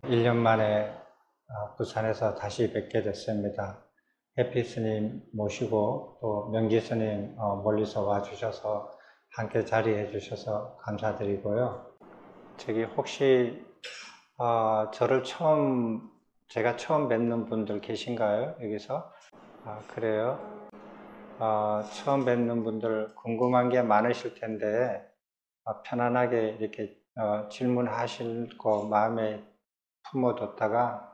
1년 만에 부산에서 다시 뵙게 됐습니다. 해피 스님 모시고 또 명지 스님 멀리서 와주셔서 함께 자리해 주셔서 감사드리고요. 저기 혹시 제가 처음 뵙는 분들 계신가요? 여기서? 그래요? 처음 뵙는 분들 궁금한 게 많으실 텐데 편안하게 이렇게 질문하실 거 마음에 품어뒀다가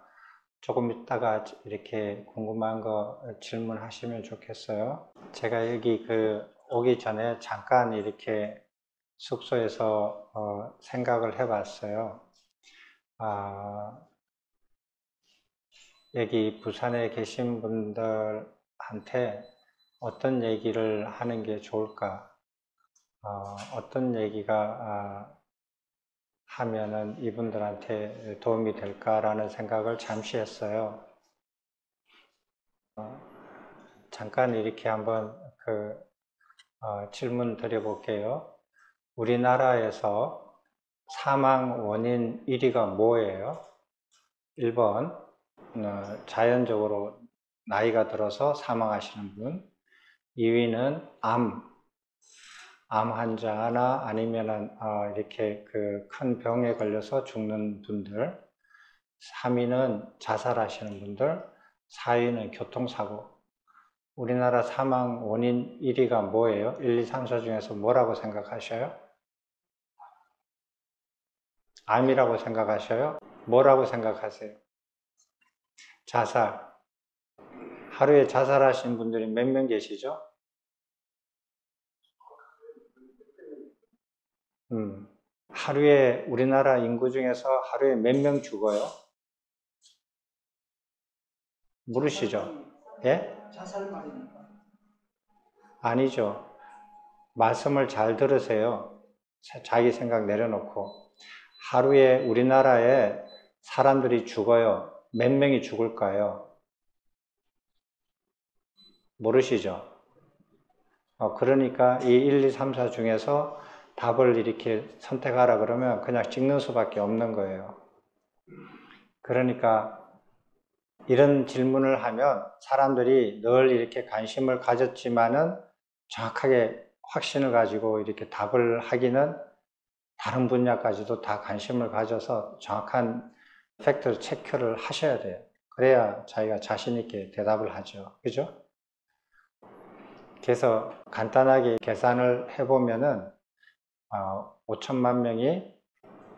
조금 있다가 이렇게 궁금한 거 질문하시면 좋겠어요. 제가 여기 오기 전에 잠깐 이렇게 숙소에서 생각을 해봤어요. 여기 부산에 계신 분들한테 어떤 얘기를 하는 게 좋을까? 어떤 얘기가 하면은 이분들한테 도움이 될까라는 생각을 잠시 했어요. 잠깐 이렇게 한번 질문 드려볼게요. 우리나라에서 사망 원인 1위가 뭐예요? 1번, 자연적으로 나이가 들어서 사망하시는 분. 2위는 암 환자나 아니면은 이렇게 큰 병에 걸려서 죽는 분들. 3위는 자살하시는 분들. 4위는 교통사고. 우리나라 사망 원인 1위가 뭐예요? 1, 2, 3, 4 중에서 뭐라고 생각하셔요? 암이라고 생각하셔요? 뭐라고 생각하세요? 자살. 하루에 자살하시는 분들이 몇 명 계시죠? 하루에 우리나라 인구 중에서 하루에 몇 명 죽어요? 모르시죠? 예? 자살 말입니까? 아니죠. 말씀을 잘 들으세요. 자기 생각 내려놓고. 하루에 우리나라에 사람들이 죽어요. 몇 명이 죽을까요? 모르시죠? 그러니까 이 1, 2, 3, 4 중에서 답을 이렇게 선택하라 그러면 그냥 찍는 수밖에 없는 거예요. 그러니까 이런 질문을 하면 사람들이 늘 이렇게 관심을 가졌지만은 정확하게 확신을 가지고 이렇게 답을 하기는 다른 분야까지도 다 관심을 가져서 정확한 팩트 체크를 하셔야 돼요. 그래야 자기가 자신 있게 대답을 하죠. 그죠? 그래서 간단하게 계산을 해보면은 5천만 명이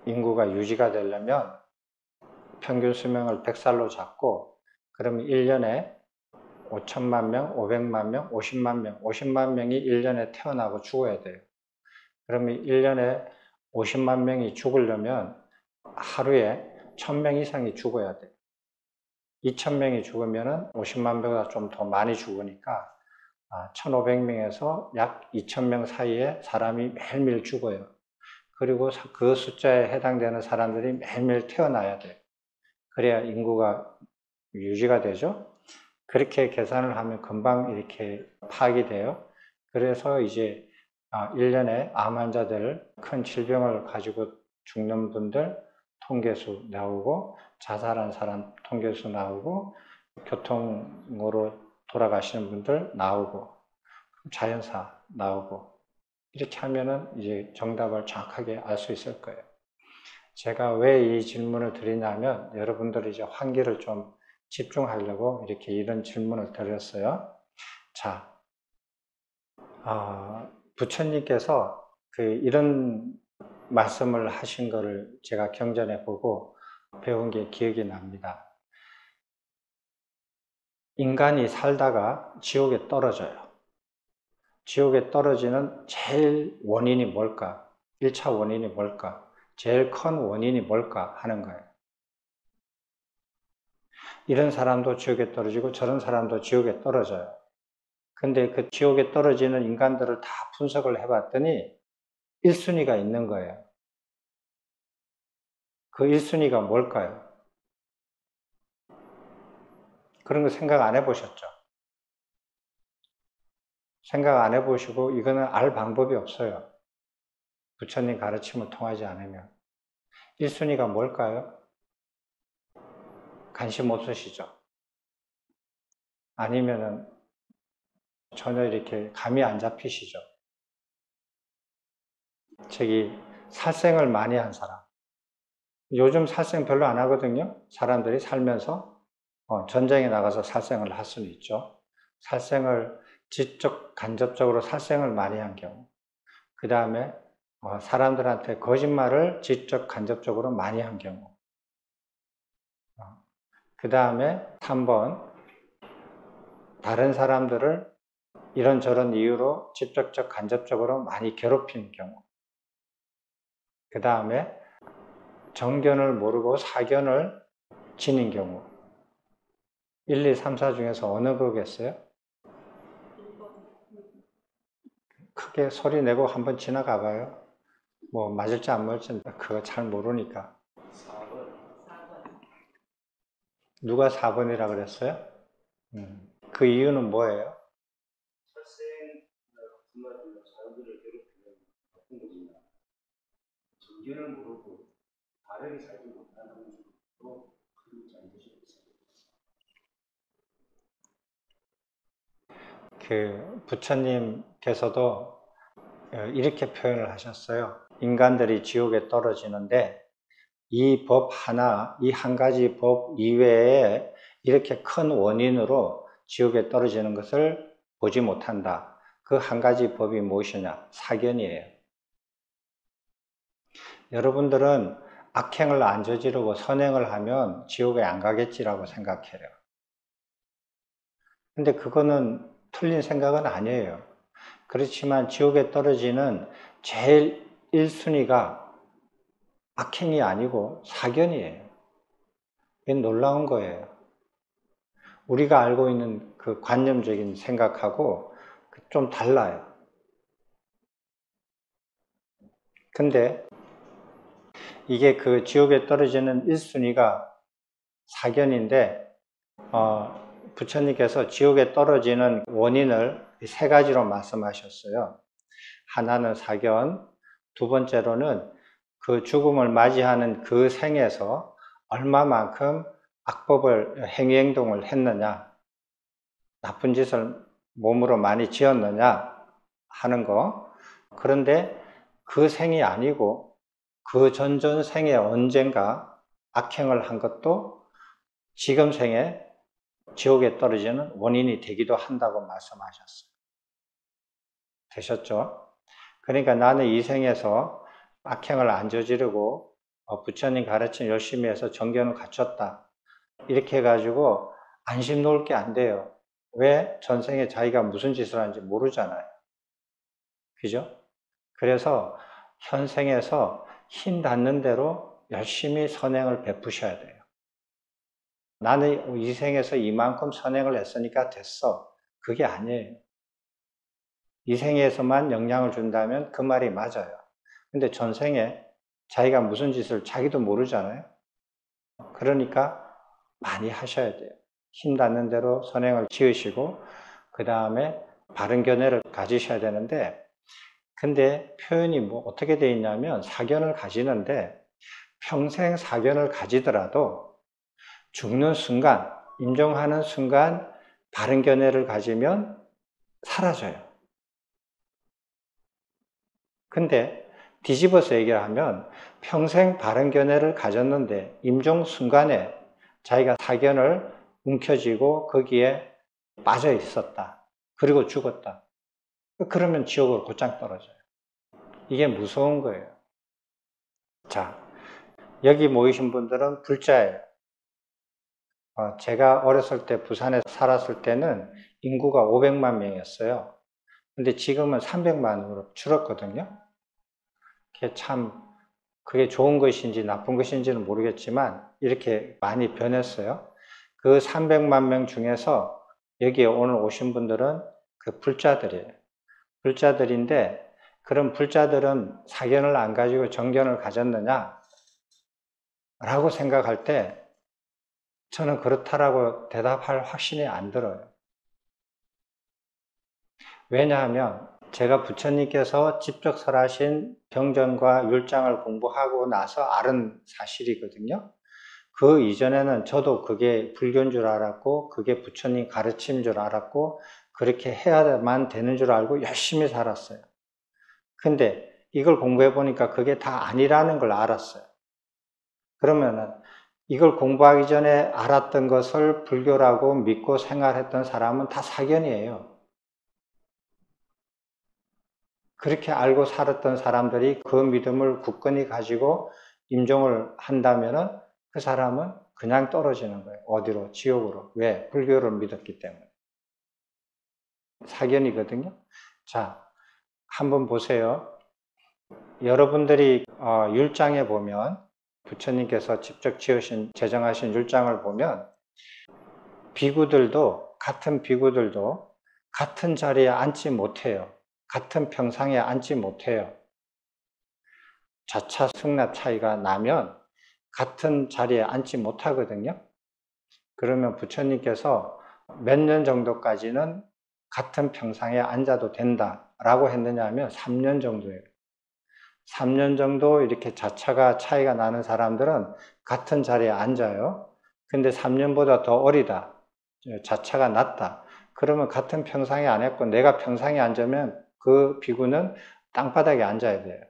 인구가 유지가 되려면 평균 수명을 100살로 잡고 그러면 1년에 5천만 명, 500만 명, 50만 명, 50만 명이 1년에 태어나고 죽어야 돼요. 그러면 1년에 50만 명이 죽으려면 하루에 1000명 이상이 죽어야 돼요. 2000명이 죽으면 50만 명보다 좀 더 많이 죽으니까 1500명에서 약 2000명 사이에 사람이 매일매일 죽어요. 그리고 그 숫자에 해당되는 사람들이 매일매일 태어나야 돼요. 그래야 인구가 유지가 되죠. 그렇게 계산을 하면 금방 이렇게 파악이 돼요. 그래서 이제 1년에 암 환자들, 큰 질병을 가지고 죽는 분들 통계수 나오고, 자살한 사람 통계수 나오고, 교통으로 돌아가시는 분들 나오고, 자연사 나오고, 이렇게 하면은 이제 정답을 정확하게 알 수 있을 거예요. 제가 왜 이 질문을 드리냐면 여러분들이 이제 환기를 좀 집중하려고 이렇게 이런 질문을 드렸어요. 자, 부처님께서 이런 말씀을 하신 거를 제가 경전해 보고 배운 게 기억이 납니다. 인간이 살다가 지옥에 떨어져요. 지옥에 떨어지는 제일 원인이 뭘까? 1차 원인이 뭘까? 제일 큰 원인이 뭘까 하는 거예요. 이런 사람도 지옥에 떨어지고 저런 사람도 지옥에 떨어져요. 근데 그 지옥에 떨어지는 인간들을 다 분석을 해봤더니 1순위가 있는 거예요. 그 1순위가 뭘까요? 그런 거 생각 안 해보셨죠? 생각 안 해보시고 이거는 알 방법이 없어요. 부처님 가르침을 통하지 않으면. 1순위가 뭘까요? 관심 없으시죠? 아니면은 전혀 이렇게 감이 안 잡히시죠? 저기 살생을 많이 한 사람. 요즘 살생 별로 안 하거든요. 사람들이 살면서 전쟁에 나가서 살생을 할 수는 있죠. 살생을 직접 간접적으로 살생을 많이 한 경우. 그 다음에 사람들한테 거짓말을 직접 간접적으로 많이 한 경우. 그 다음에 3번 다른 사람들을 이런저런 이유로 직접적 간접적으로 많이 괴롭힌 경우. 그 다음에 정견을 모르고 사견을 지닌 경우. 1, 2, 3, 4 중에서 어느 거겠어요? 크게 소리 내고 한번 지나가 봐요. 뭐 맞을지 안 맞을지 그거 잘 모르니까. 4번. 누가 4번이라 그랬어요? 그 이유는 뭐예요? 살생이나 같은 말로 사람들을 괴롭히는 나쁜 것이나 정견을 모르고 바르게 살지 못하는 쪽으로 큰 잘못이 있습니다. 그 부처님께서도 이렇게 표현을 하셨어요. 인간들이 지옥에 떨어지는데 이 법 하나, 이 한 가지 법 이외에 이렇게 큰 원인으로 지옥에 떨어지는 것을 보지 못한다. 그 한 가지 법이 무엇이냐? 사견이에요. 여러분들은 악행을 안 저지르고 선행을 하면 지옥에 안 가겠지라고 생각해요. 근데 그거는 틀린 생각은 아니에요. 그렇지만 지옥에 떨어지는 제일 1순위가 악행이 아니고 사견이에요. 이게 놀라운 거예요. 우리가 알고 있는 그 관념적인 생각하고 좀 달라요. 근데 이게 그 지옥에 떨어지는 1순위가 사견인데 부처님께서 지옥에 떨어지는 원인을 3가지로 말씀하셨어요. 하나는 사견, 두 번째로는 그 죽음을 맞이하는 그 생에서 얼마만큼 악법을 행위행동을 했느냐, 나쁜 짓을 몸으로 많이 지었느냐 하는 거. 그런데 그 생이 아니고 그 전전 생에 언젠가 악행을 한 것도 지금 생에 지옥에 떨어지는 원인이 되기도 한다고 말씀하셨어요. 되셨죠? 그러니까 나는 이 생에서 악행을 안 저지르고 부처님 가르침 열심히 해서 정견을 갖췄다. 이렇게 해가지고 안심 놓을 게 안 돼요. 왜? 전생에 자기가 무슨 짓을 하는지 모르잖아요. 그죠? 그래서 현생에서 힘 닿는 대로 열심히 선행을 베푸셔야 돼요. 나는 이 생에서 이만큼 선행을 했으니까 됐어. 그게 아니에요. 이 생에서만 영향을 준다면 그 말이 맞아요. 근데 전생에 자기가 무슨 짓을 자기도 모르잖아요. 그러니까 많이 하셔야 돼요. 힘 닿는 대로 선행을 지으시고 그 다음에 바른 견해를 가지셔야 되는데, 근데 표현이 뭐 어떻게 되어 있냐면 사견을 가지는데 평생 사견을 가지더라도 죽는 순간, 임종하는 순간 바른 견해를 가지면 사라져요. 근데 뒤집어서 얘기를 하면 평생 바른 견해를 가졌는데 임종 순간에 자기가 사견을 움켜쥐고 거기에 빠져 있었다. 그리고 죽었다. 그러면 지옥으로 곧장 떨어져요. 이게 무서운 거예요. 자, 여기 모이신 분들은 불자예요. 제가 어렸을 때 부산에 살았을 때는 인구가 500만 명이었어요. 근데 지금은 300만으로 줄었거든요. 그게 좋은 것인지 나쁜 것인지는 모르겠지만 이렇게 많이 변했어요. 그 300만 명 중에서 여기에 오늘 오신 분들은 그 불자들이에요. 불자들인데 그런 불자들은 사견을 안 가지고 정견을 가졌느냐? 라고 생각할 때 저는 그렇다라고 대답할 확신이 안 들어요. 왜냐하면 제가 부처님께서 직접 설하신 경전과 율장을 공부하고 나서 알은 사실이거든요. 그 이전에는 저도 그게 불교인 줄 알았고 그게 부처님 가르침인 줄 알았고 그렇게 해야만 되는 줄 알고 열심히 살았어요. 근데 이걸 공부해 보니까 그게 다 아니라는 걸 알았어요. 그러면은 이걸 공부하기 전에 알았던 것을 불교라고 믿고 생활했던 사람은 다 사견이에요. 그렇게 알고 살았던 사람들이 그 믿음을 굳건히 가지고 임종을 한다면은 그 사람은 그냥 떨어지는 거예요. 어디로? 지옥으로. 왜? 불교를 믿었기 때문에. 사견이거든요. 자, 한번 보세요. 여러분들이 율장에 보면 부처님께서 직접 지으신 제정하신 율장을 보면 비구들도 같은 비구들도 같은 자리에 앉지 못해요. 같은 평상에 앉지 못해요. 자차 승납 차이가 나면 같은 자리에 앉지 못하거든요. 그러면 부처님께서 몇 년 정도까지는 같은 평상에 앉아도 된다라고 했느냐 하면 3년 정도예요. 3년 정도 이렇게 자차가 차이가 나는 사람들은 같은 자리에 앉아요. 근데 3년보다 더 어리다. 자차가 낮다. 그러면 같은 평상에 안 했고 내가 평상에 앉으면 그 비구는 땅바닥에 앉아야 돼요.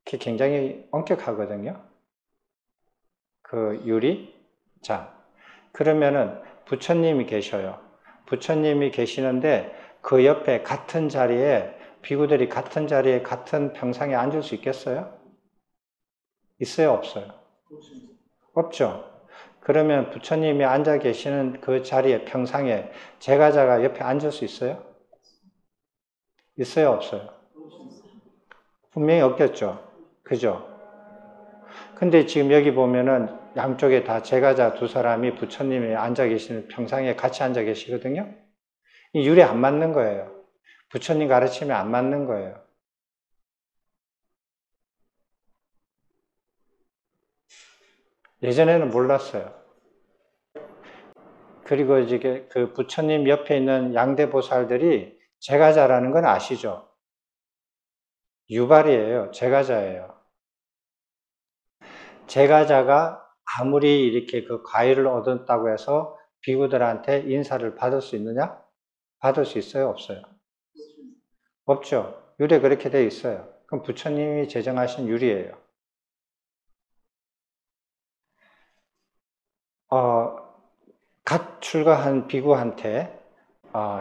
그게 굉장히 엄격하거든요. 그 율이. 자, 그러면은 부처님이 계셔요. 부처님이 계시는데 그 옆에 같은 자리에 비구들이 같은 자리에 같은 평상에 앉을 수 있겠어요? 있어요, 없어요? 없죠. 그러면 부처님이 앉아 계시는 그 자리에 평상에 제가자가 옆에 앉을 수 있어요? 있어요, 없어요? 분명히 없겠죠. 그죠? 근데 지금 여기 보면은 양쪽에 다 제가자 두 사람이 부처님이 앉아 계시는 평상에 같이 앉아 계시거든요. 이 율이 안 맞는 거예요. 부처님 가르침이 안 맞는 거예요. 예전에는 몰랐어요. 그리고 이제 그 부처님 옆에 있는 양대보살들이 제가자라는 건 아시죠? 유발이에요. 제가자예요. 제가자가 아무리 이렇게 그 과일을 얻었다고 해서 비구들한테 인사를 받을 수 있느냐? 받을 수 있어요? 없어요? 없죠. 율에 그렇게 돼 있어요. 그럼 부처님이 제정하신 율이에요. 갓 출가한 비구한테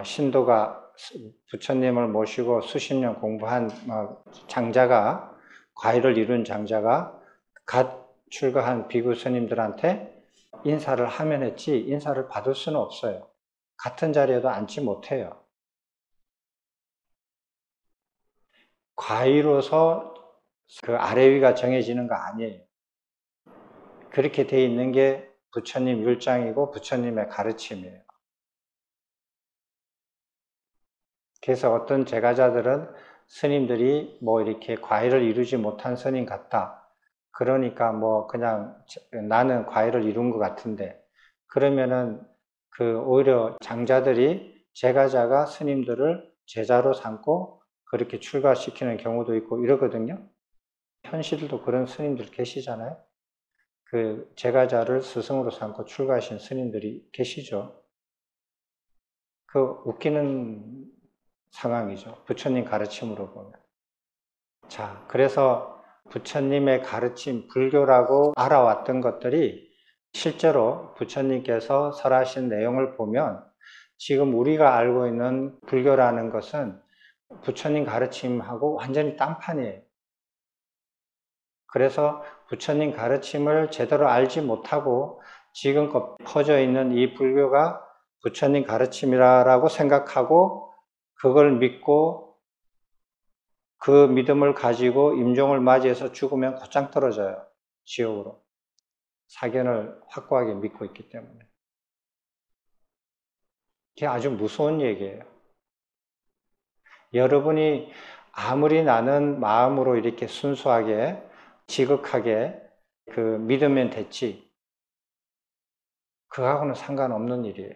신도가 부처님을 모시고 수십 년 공부한 장자가, 과일을 이룬 장자가 갓 출가한 비구 스님들한테 인사를 하면 했지 인사를 받을 수는 없어요. 같은 자리에도 앉지 못해요. 과의로서 그 아래 위가 정해지는 거 아니에요. 그렇게 돼 있는 게 부처님 율장이고 부처님의 가르침이에요. 그래서 어떤 제가자들은 스님들이 뭐 이렇게 과의를 이루지 못한 스님 같다. 그러니까 뭐 그냥 나는 과의를 이룬 것 같은데 그러면은 그 오히려 장자들이 제가자가 스님들을 제자로 삼고 그렇게 출가시키는 경우도 있고 이러거든요. 현실도 그런 스님들 계시잖아요. 그 제가자를 스승으로 삼고 출가하신 스님들이 계시죠. 그 웃기는 상황이죠. 부처님 가르침으로 보면. 자, 그래서 부처님의 가르침, 불교라고 알아왔던 것들이 실제로 부처님께서 설하신 내용을 보면 지금 우리가 알고 있는 불교라는 것은 부처님 가르침하고 완전히 딴판이에요. 그래서 부처님 가르침을 제대로 알지 못하고 지금껏 퍼져 있는 이 불교가 부처님 가르침이라고 생각하고 그걸 믿고 그 믿음을 가지고 임종을 맞이해서 죽으면 곧장 떨어져요. 지옥으로. 사견을 확고하게 믿고 있기 때문에. 그게 아주 무서운 얘기예요. 여러분이 아무리 나는 마음으로 이렇게 순수하게 지극하게 그 믿으면 됐지 그거하고는 상관없는 일이에요.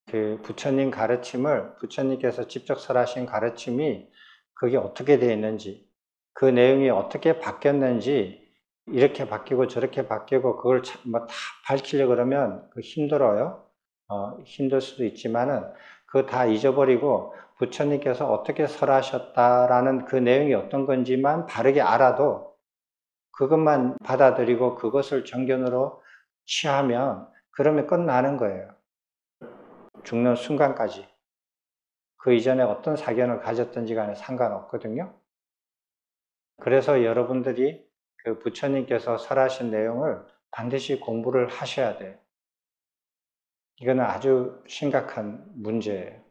그 부처님 가르침을 부처님께서 직접 설하신 가르침이 그게 어떻게 되어 있는지 그 내용이 어떻게 바뀌었는지 이렇게 바뀌고 저렇게 바뀌고 그걸 뭐 다 밝히려고 그러면 힘들어요. 힘들 수도 있지만은 그거 다 잊어버리고 부처님께서 어떻게 설하셨다라는 그 내용이 어떤 건지만 바르게 알아도 그것만 받아들이고 그것을 정견으로 취하면 그러면 끝나는 거예요. 죽는 순간까지. 그 이전에 어떤 사견을 가졌든지 간에 상관없거든요. 그래서 여러분들이 그 부처님께서 설하신 내용을 반드시 공부를 하셔야 돼요. 이거는 아주 심각한 문제예요.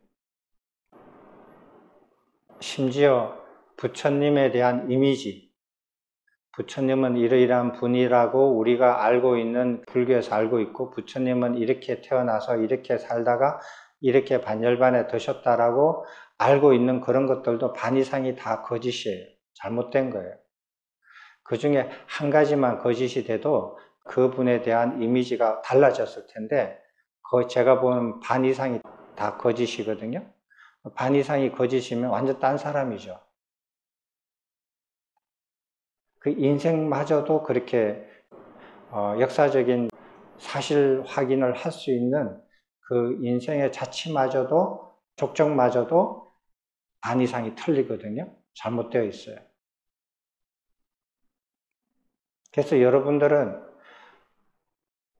심지어 부처님에 대한 이미지, 부처님은 이러이러한 분이라고 우리가 알고 있는 불교에서 알고 있고 부처님은 이렇게 태어나서 이렇게 살다가 이렇게 반열반에 드셨다라고 알고 있는 그런 것들도 반 이상이 다 거짓이에요. 잘못된 거예요. 그 중에 한 가지만 거짓이 돼도 그분에 대한 이미지가 달라졌을 텐데 거의 제가 보는 반 이상이 다 거짓이거든요. 반 이상이 거짓이면 완전 딴 사람이죠. 그 인생마저도 그렇게 역사적인 사실 확인을 할 수 있는 그 인생의 자치마저도 족적마저도 반 이상이 틀리거든요. 잘못되어 있어요. 그래서 여러분들은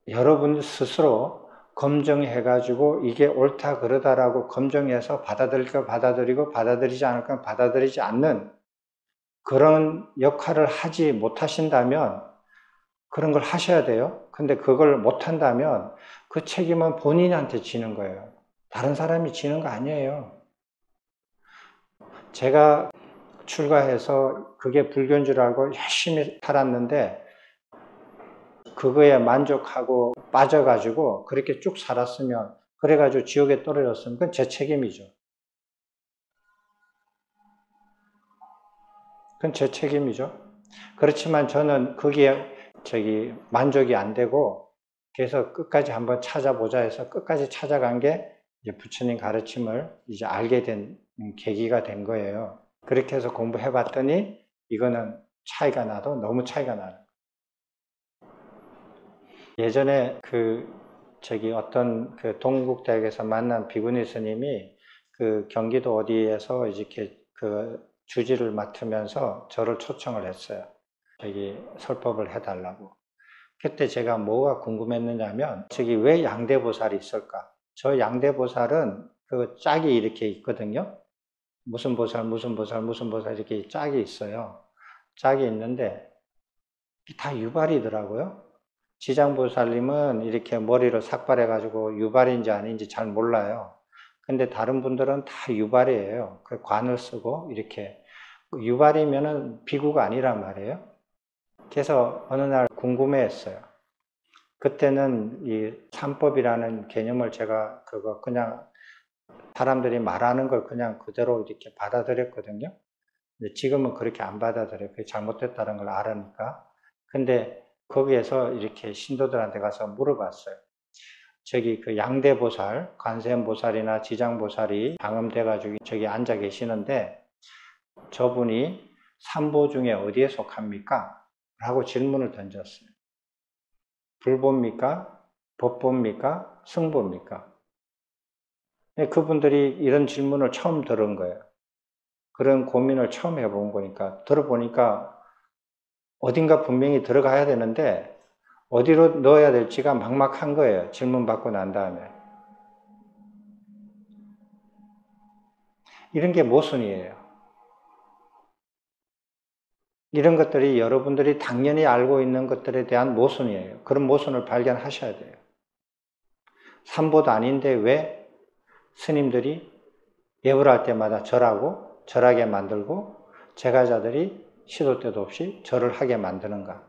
여러분 스스로 검증해가지고 이게 옳다 그러다라고 검증해서 받아들일 거 받아들이고 받아들이지 않을 건 받아들이지 않는 그런 역할을 하지 못하신다면 그런 걸 하셔야 돼요. 근데 그걸 못한다면 그 책임은 본인한테 지는 거예요. 다른 사람이 지는 거 아니에요. 제가 출가해서 그게 불교인 줄 알고 열심히 살았는데 그거에 만족하고 빠져가지고 그렇게 쭉 살았으면 그래가지고 지옥에 떨어졌으면 그건 제 책임이죠. 그건 제 책임이죠. 그렇지만 저는 거기에 만족이 안 되고 그래서 끝까지 한번 찾아보자 해서 끝까지 찾아간 게 이제 부처님 가르침을 이제 알게 된 계기가 된 거예요. 그렇게 해서 공부해 봤더니 이거는 차이가 나도 너무 차이가 나요. 예전에 어떤 그 동국대학에서 만난 비구니 스님이 그 경기도 어디에서 이렇게 그 주지를 맡으면서 저를 초청을 했어요. 설법을 해달라고. 그때 제가 뭐가 궁금했느냐면 왜 양대보살이 있을까? 저 양대보살은 그 짝이 이렇게 있거든요. 무슨 보살, 무슨 보살, 무슨 보살 이렇게 짝이 있어요. 짝이 있는데 다 유발이더라고요. 지장보살님은 이렇게 머리를 삭발해가지고 유발인지 아닌지 잘 몰라요. 근데 다른 분들은 다 유발이에요. 그 관을 쓰고 이렇게 유발이면은 비구가 아니란 말이에요. 그래서 어느 날 궁금해했어요. 그때는 이 삼법이라는 개념을 제가 그냥 사람들이 말하는 걸 그냥 그대로 이렇게 받아들였거든요. 근데 지금은 그렇게 안 받아들여요. 그게 잘못됐다는 걸 알으니까. 근데 거기에서 이렇게 신도들한테 가서 물어봤어요. 그 양대보살, 관세음보살이나 지장보살이 방음돼가지고 저기 앉아 계시는데 저분이 삼보 중에 어디에 속합니까? 라고 질문을 던졌어요. 불보입니까? 법보입니까? 승보입니까? 그분들이 이런 질문을 처음 들은 거예요. 그런 고민을 처음 해본 거니까 들어보니까 어딘가 분명히 들어가야 되는데 어디로 넣어야 될지가 막막한 거예요. 질문 받고 난 다음에. 이런 게 모순이에요. 이런 것들이 여러분들이 당연히 알고 있는 것들에 대한 모순이에요. 그런 모순을 발견하셔야 돼요. 삼보도 아닌데 왜 스님들이 예불할 때마다 절하게 만들고 제가자들이 시도 때도 없이 절을 하게 만드는가?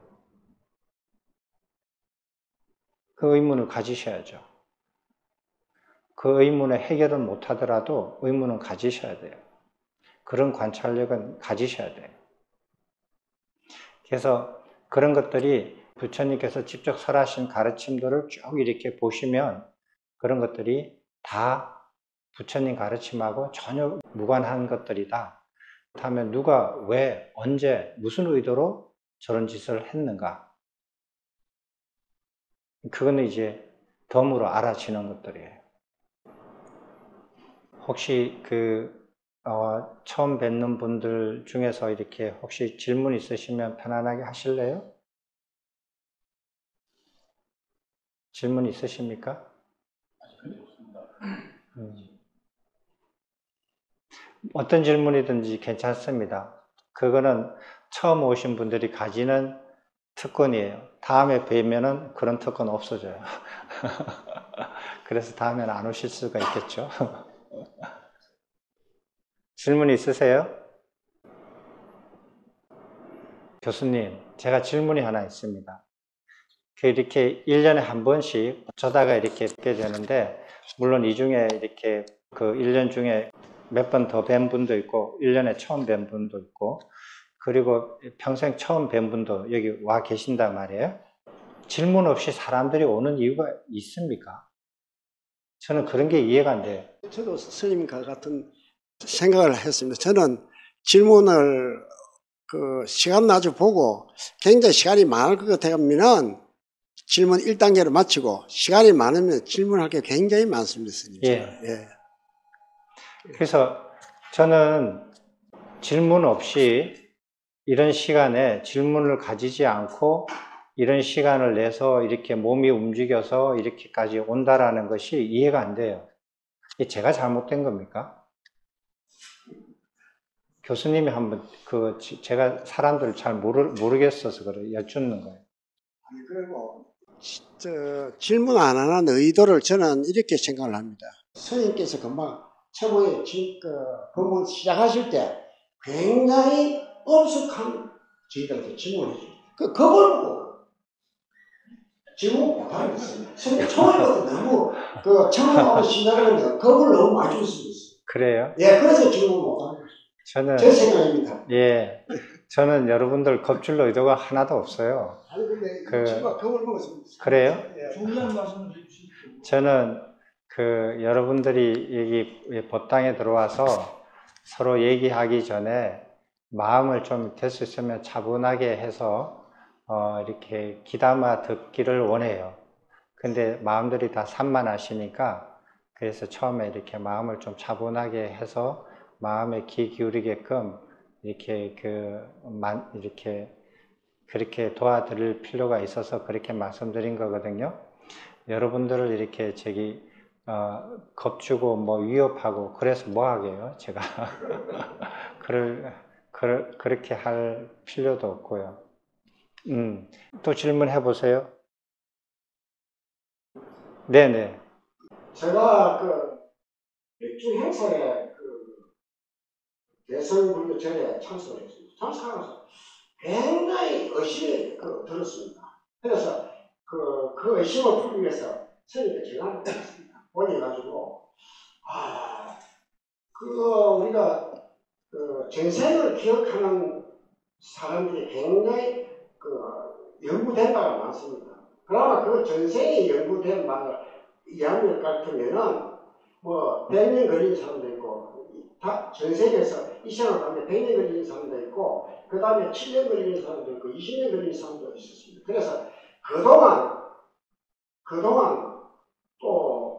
그 의문을 가지셔야죠. 그 의문의 해결은 못하더라도 의문은 가지셔야 돼요. 그런 관찰력은 가지셔야 돼요. 그래서 그런 것들이 부처님께서 직접 설하신 가르침들을 쭉 이렇게 보시면 그런 것들이 다 부처님 가르침하고 전혀 무관한 것들이다. 그렇다면 누가 왜 언제 무슨 의도로 저런 짓을 했는가? 그거는 이제 덤으로 알아지는 것들이에요. 혹시 처음 뵙는 분들 중에서 이렇게 혹시 질문 있으시면 편안하게 하실래요? 질문 있으십니까? 어떤 질문이든지 괜찮습니다. 그거는 처음 오신 분들이 가지는 특권이에요. 다음에 뵈면은 그런 특권 없어져요. 그래서 다음에는 안 오실 수가 있겠죠. 질문 있으세요? 교수님, 제가 질문이 하나 있습니다. 이렇게 1년에 한 번씩 어쩌다가 이렇게 뵙게 되는데, 물론 이 중에 이렇게 1년 중에 몇 번 더 뵌 분도 있고, 1년에 처음 뵌 분도 있고, 그리고 평생 처음 뵌 분도 여기 와 계신단 말이에요. 질문 없이 사람들이 오는 이유가 있습니까? 저는 그런 게 이해가 안 돼요. 저도 스님과 같은 생각을 했습니다. 저는 질문을 시간 나주 보고 굉장히 시간이 많을 것 같으면 질문 1단계로 마치고 시간이 많으면 질문할 게 굉장히 많습니다. 스님. 예. 그래서 저는 질문 없이 이런 시간에 질문을 가지지 않고 이런 시간을 내서 이렇게 몸이 움직여서 이렇게까지 온다라는 것이 이해가 안 돼요. 제가 잘못된 겁니까? 교수님이 한번 제가 사람들을 잘 모르겠어서 그래 여쭙는 거예요. 아니, 그리고 질문 안 하는 의도를 저는 이렇게 생각을 합니다. 스님께서 금방 처음에 법문 시작하실 때 굉장히 엄숙한 저희들한테 질문을 해줘요. 그걸 보고 질문 못하는 거예요. 스님 처음부터 너무 처음하고 시작하는데 겁을 너무 많이 줄 수 있어요. 그래요? 예, 그래서 질문 못하는 거예요. 저는 제 생각입니다. 예, 저는 여러분들 겁줄 의도가 하나도 없어요. 아니 근데 제가 겁을 먹었습니다. 그래요? 중요한 말씀을 해주십시오. 저는 여러분들이 여기 법당에 들어와서 서로 얘기하기 전에 마음을 좀 될 수 있으면 차분하게 해서 이렇게 귀담아 듣기를 원해요. 근데 마음들이 다 산만하시니까 그래서 처음에 이렇게 마음을 좀 차분하게 해서 마음에 귀 기울이게끔 이렇게 그렇게 도와드릴 필요가 있어서 그렇게 말씀드린 거거든요. 여러분들을 이렇게 겁주고 뭐 위협하고 그래서 뭐 하게요, 제가. 그렇게 할 필요도 없고요. 또 질문해 보세요. 네네. 제가 맥주 행사에 대선 전에 참석을 했습니다. 참석하면서 굉장히 의심이 들었습니다. 그래서 그 의심을 풀기 위해서 스님께 전화를 드렸습니다. 올려가지고 우리가 전생을 기억하는 사람들이 굉장히 연구된 바가 많습니다. 그러나 그 전생에 연구된 바를 이야기를 같으면은 뭐 100년 걸린 사람도 있고 전 세계에서 이 생을 가는데 100년 걸린 사람도 있고 그 다음에 7년 걸린 사람도 있고 20년 걸린 사람도 있었습니다. 그래서 그동안 또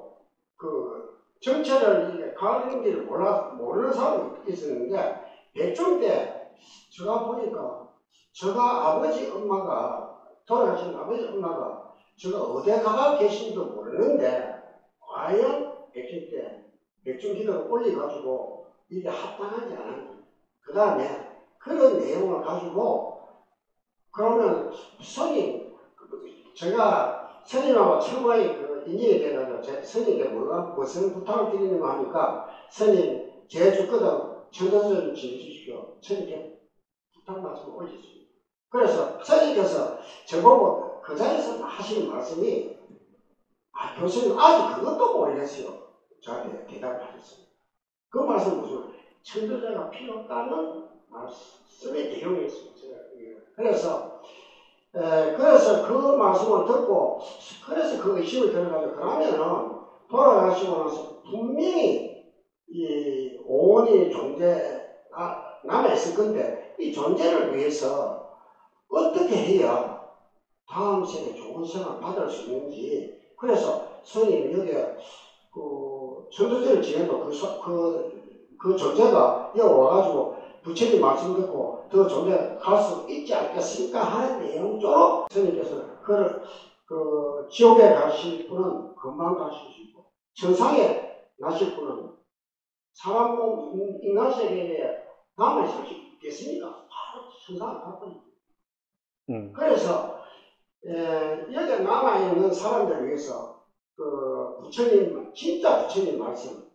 정체를 가는지를 모르는 사람이 있었는데 백종 때 제가 보니까 제가 아버지 엄마가 돌아가신 아버지 엄마가 제가 어디 가다 계신지도 모르는데 과연 백종 때 백종 기도를 올려가지고 이게 합당하지 않았는지 그 다음에 그런 내용을 가지고 그러면 스님 제가 스님하고 최고의 인연이 돼가지고 스님께 무슨 부탁을 드리는가 하니까 스님 제주거든 천도전 지어주십시오. 스님께 부탁 말씀을 올렸습니다. 그래서 스님께서 저보고 그 자리에서 하시는 말씀이 교수님 아직 그것도 모르겠어요. 저한테 대답을 하셨습니다. 그 말씀은 무슨 천도자가 필요 없다는 말씀의 내용이었습니다. 그래서 그 말씀을 듣고 그래서 그 의심을 들어가지고 그러면은 돌아가시고 나서 분명히 이 오온이 남아있을 건데 이 존재를 위해서 어떻게 해야 다음 생에 좋은 생을 받을 수 있는지. 그래서 스님 여기에 선도제를 지내도 그 존재가 여기 와가지고 부처님 말씀 듣고 더 존재 갈 수 있지 않겠습니까? 하는 내용조로 스님께서 지옥에 가실 분은 금방 가실 수 있고, 천상에 나실 분은 사람 몸, 인간 세계에 남아있을 수 있겠습니까? 바로 천상에 갈 겁니다. 그래서 여기 남아있는 사람들을 위해서 부처님, 진짜 부처님 말씀,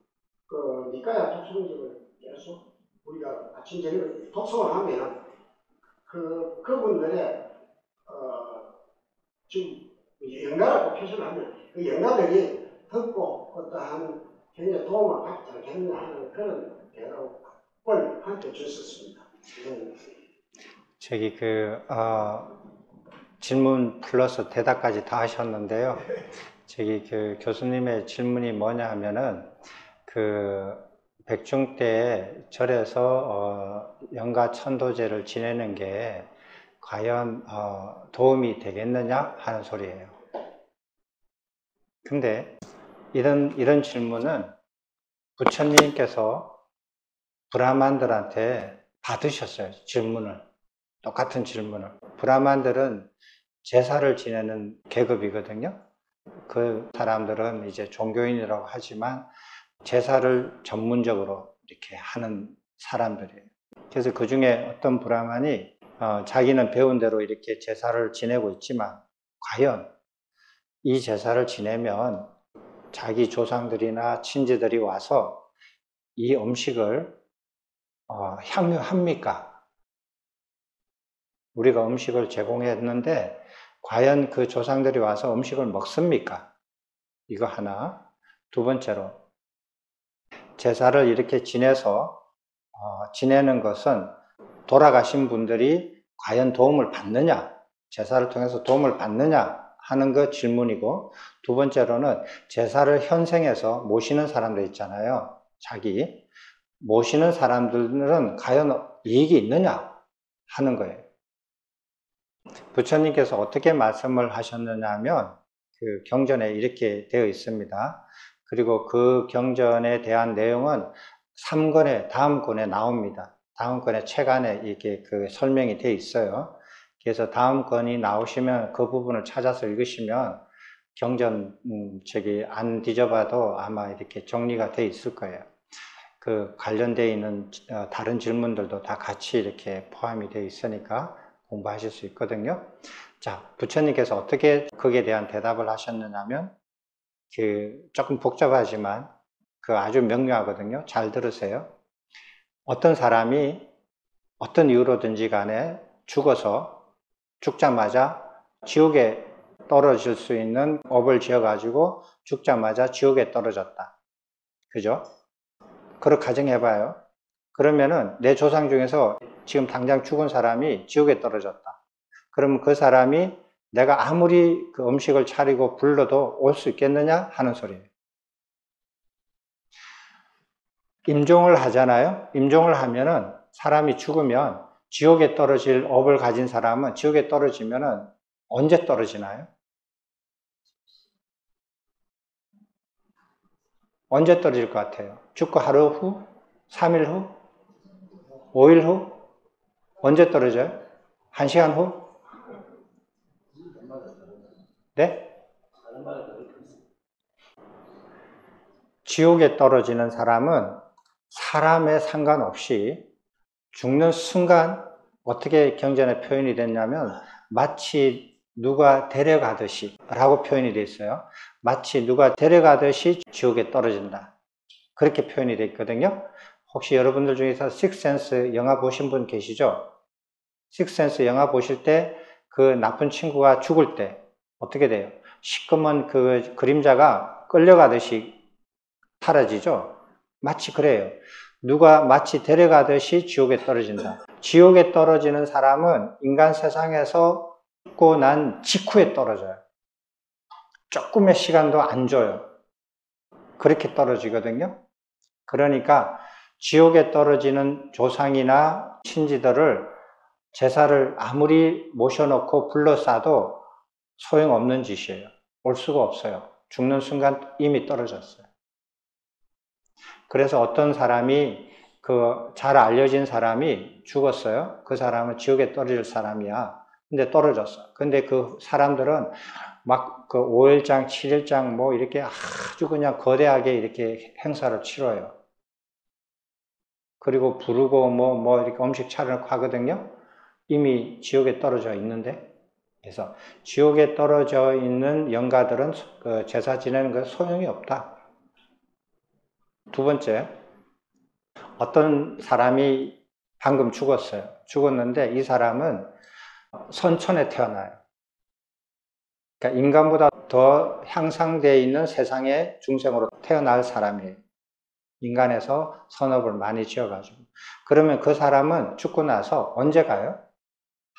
니까야 독송집을 계속 우리가 아침 저녁 독송을 하면 그분들의 지금 영가라고 표시를 하면 그 영가들이 듣고 어떠한 굉장히 도움을 받지 않겠느냐 하는 그런 대답을 한테 주셨습니다. 저기 질문 플러스 대답까지 다 하셨는데요. 저기 교수님의 질문이 뭐냐 하면은 백중 때 절에서 영가 천도제를 지내는 게 과연 도움이 되겠느냐 하는 소리예요. 근데 이런 질문은 부처님께서 브라만들한테 받으셨어요. 질문을. 똑같은 질문을. 브라만들은 제사를 지내는 계급이거든요. 그 사람들은 이제 종교인이라고 하지만 제사를 전문적으로 이렇게 하는 사람들이에요. 그래서 그 중에 어떤 브라만이 자기는 배운 대로 이렇게 제사를 지내고 있지만 과연 이 제사를 지내면 자기 조상들이나 친지들이 와서 이 음식을 향유합니까? 우리가 음식을 제공했는데 과연 그 조상들이 와서 음식을 먹습니까? 이거 하나. 두 번째로 제사를 이렇게 지내서 지내는 것은 돌아가신 분들이 과연 도움을 받느냐, 제사를 통해서 도움을 받느냐 하는 것 질문이고, 두 번째로는 제사를 현생에서 모시는 사람들 있잖아요. 자기 모시는 사람들은 과연 이익이 있느냐 하는 거예요. 부처님께서 어떻게 말씀을 하셨느냐 하면 그 경전에 이렇게 되어 있습니다. 그리고 그 경전에 대한 내용은 3권에 다음 권에 나옵니다. 다음 권에 책 안에 이렇게 설명이 되어 있어요. 그래서 다음 권이 나오시면 그 부분을 찾아서 읽으시면 경전 안 뒤져봐도 아마 이렇게 정리가 되어 있을 거예요. 그 관련되어 있는 다른 질문들도 다 같이 이렇게 포함이 되어 있으니까 공부하실 수 있거든요. 자, 부처님께서 어떻게 거기에 대한 대답을 하셨느냐면 조금 복잡하지만 아주 명료하거든요. 잘 들으세요. 어떤 사람이 어떤 이유로든지 간에 죽어서 죽자마자 지옥에 떨어질 수 있는 업을 지어가지고 죽자마자 지옥에 떨어졌다. 그죠? 그렇게 가정해봐요. 그러면은 내 조상 중에서 지금 당장 죽은 사람이 지옥에 떨어졌다. 그러면 그 사람이 내가 아무리 그 음식을 차리고 불러도 올 수 있겠느냐 하는 소리예요. 임종을 하잖아요. 임종을 하면은 사람이 죽으면 지옥에 떨어질 업을 가진 사람은 지옥에 떨어지면은 언제 떨어지나요? 언제 떨어질 것 같아요? 죽고 하루 후? 3일 후? 5일 후? 언제 떨어져요? 1시간 후? 네? 지옥에 떨어지는 사람은 사람에 상관없이 죽는 순간 어떻게 경전에 표현이 됐냐면 마치 누가 데려가듯이 라고 표현이 되어 있어요. 마치 누가 데려가듯이 지옥에 떨어진다. 그렇게 표현이 되어 있거든요. 혹시 여러분들 중에서 식센스 영화 보신 분 계시죠? 식센스 영화 보실 때 그 나쁜 친구가 죽을 때 어떻게 돼요? 시커먼 그 그림자가 끌려가듯이 사라지죠? 마치 그래요. 누가 마치 데려가듯이 지옥에 떨어진다. 지옥에 떨어지는 사람은 인간 세상에서 죽고 난 직후에 떨어져요. 조금의 시간도 안 줘요. 그렇게 떨어지거든요. 그러니까 지옥에 떨어지는 조상이나 친지들을 제사를 아무리 모셔놓고 불러싸도 소용없는 짓이에요. 올 수가 없어요. 죽는 순간 이미 떨어졌어요. 그래서 어떤 사람이 잘 알려진 사람이 죽었어요. 그 사람은 지옥에 떨어질 사람이야. 근데 떨어졌어. 근데 그 사람들은 막 그 5일장, 7일장 뭐 이렇게 아주 그냥 거대하게 이렇게 행사를 치러요. 그리고 부르고 뭐 이렇게 음식 차려놓고 하거든요. 이미 지옥에 떨어져 있는데. 그래서 지옥에 떨어져 있는 영가들은 그 제사 지내는 건 소용이 없다. 두 번째, 어떤 사람이 방금 죽었어요. 죽었는데 이 사람은 선천에 태어나요. 그러니까 인간보다 더 향상되어 있는 세상의 중생으로 태어날 사람이에요. 인간에서 선업을 많이 지어가지고. 그러면 그 사람은 죽고 나서 언제 가요?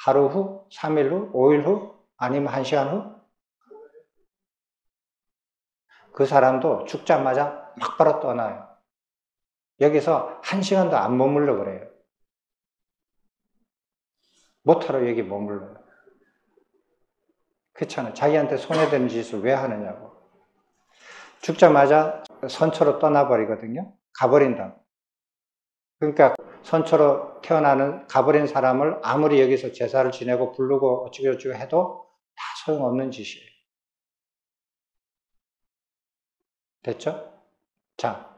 하루 후? 3일 후? 5일 후? 아니면 1시간 후? 그 사람도 죽자마자 막바로 떠나요. 여기서 1시간도 안 머물러 그래요. 못하러 여기 머물러요. 그렇잖아요. 자기한테 손해되는 짓을 왜 하느냐고. 죽자마자 선처로 떠나버리거든요. 가버린다. 그러니까 선처로 가버린 사람을 아무리 여기서 제사를 지내고 부르고 어쩌고저쩌고 해도 다 소용없는 짓이에요. 됐죠? 자,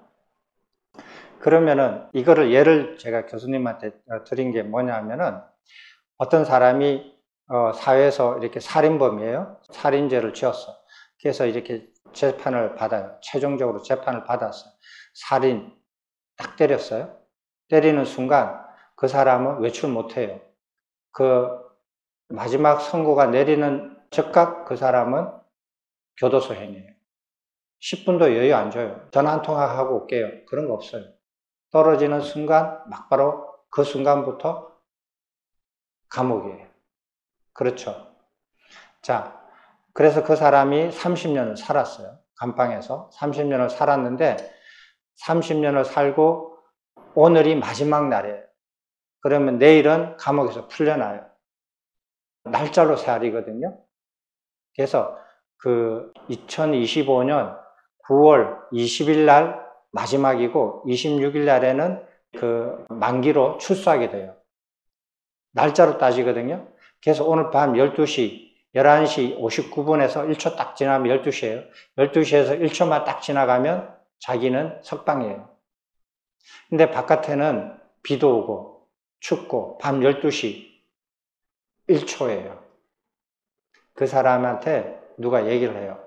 그러면은 이거를 예를 제가 교수님한테 드린 게 뭐냐면은 어떤 사람이 사회에서 이렇게 살인범이에요. 살인죄를 지었어. 그래서 이렇게 재판을 받아요. 최종적으로 재판을 받았어요. 살인 딱 때렸어요. 때리는 순간 그 사람은 외출 못해요. 그 마지막 선고가 내리는 즉각 그 사람은 교도소 행이에요. 10분도 여유 안 줘요. 전화 한 통화하고 올게요. 그런 거 없어요. 떨어지는 순간 막바로 그 순간부터 감옥이에요. 그렇죠. 자, 그래서 그 사람이 30년을 살았어요. 감방에서 30년을 살았는데 30년을 살고 오늘이 마지막 날이에요. 그러면 내일은 감옥에서 풀려나요. 날짜로 세알이거든요. 그래서 그 2025년 9월 20일 날 마지막이고 26일 날에는 그 만기로 출소하게 돼요. 날짜로 따지거든요. 그래서 오늘 밤 12시, 11시 59분에서 1초 딱 지나면 12시예요. 12시에서 1초만 딱 지나가면 자기는 석방이에요. 근데 바깥에는 비도 오고 춥고 밤 12시 1초예요. 그 사람한테 누가 얘기를 해요.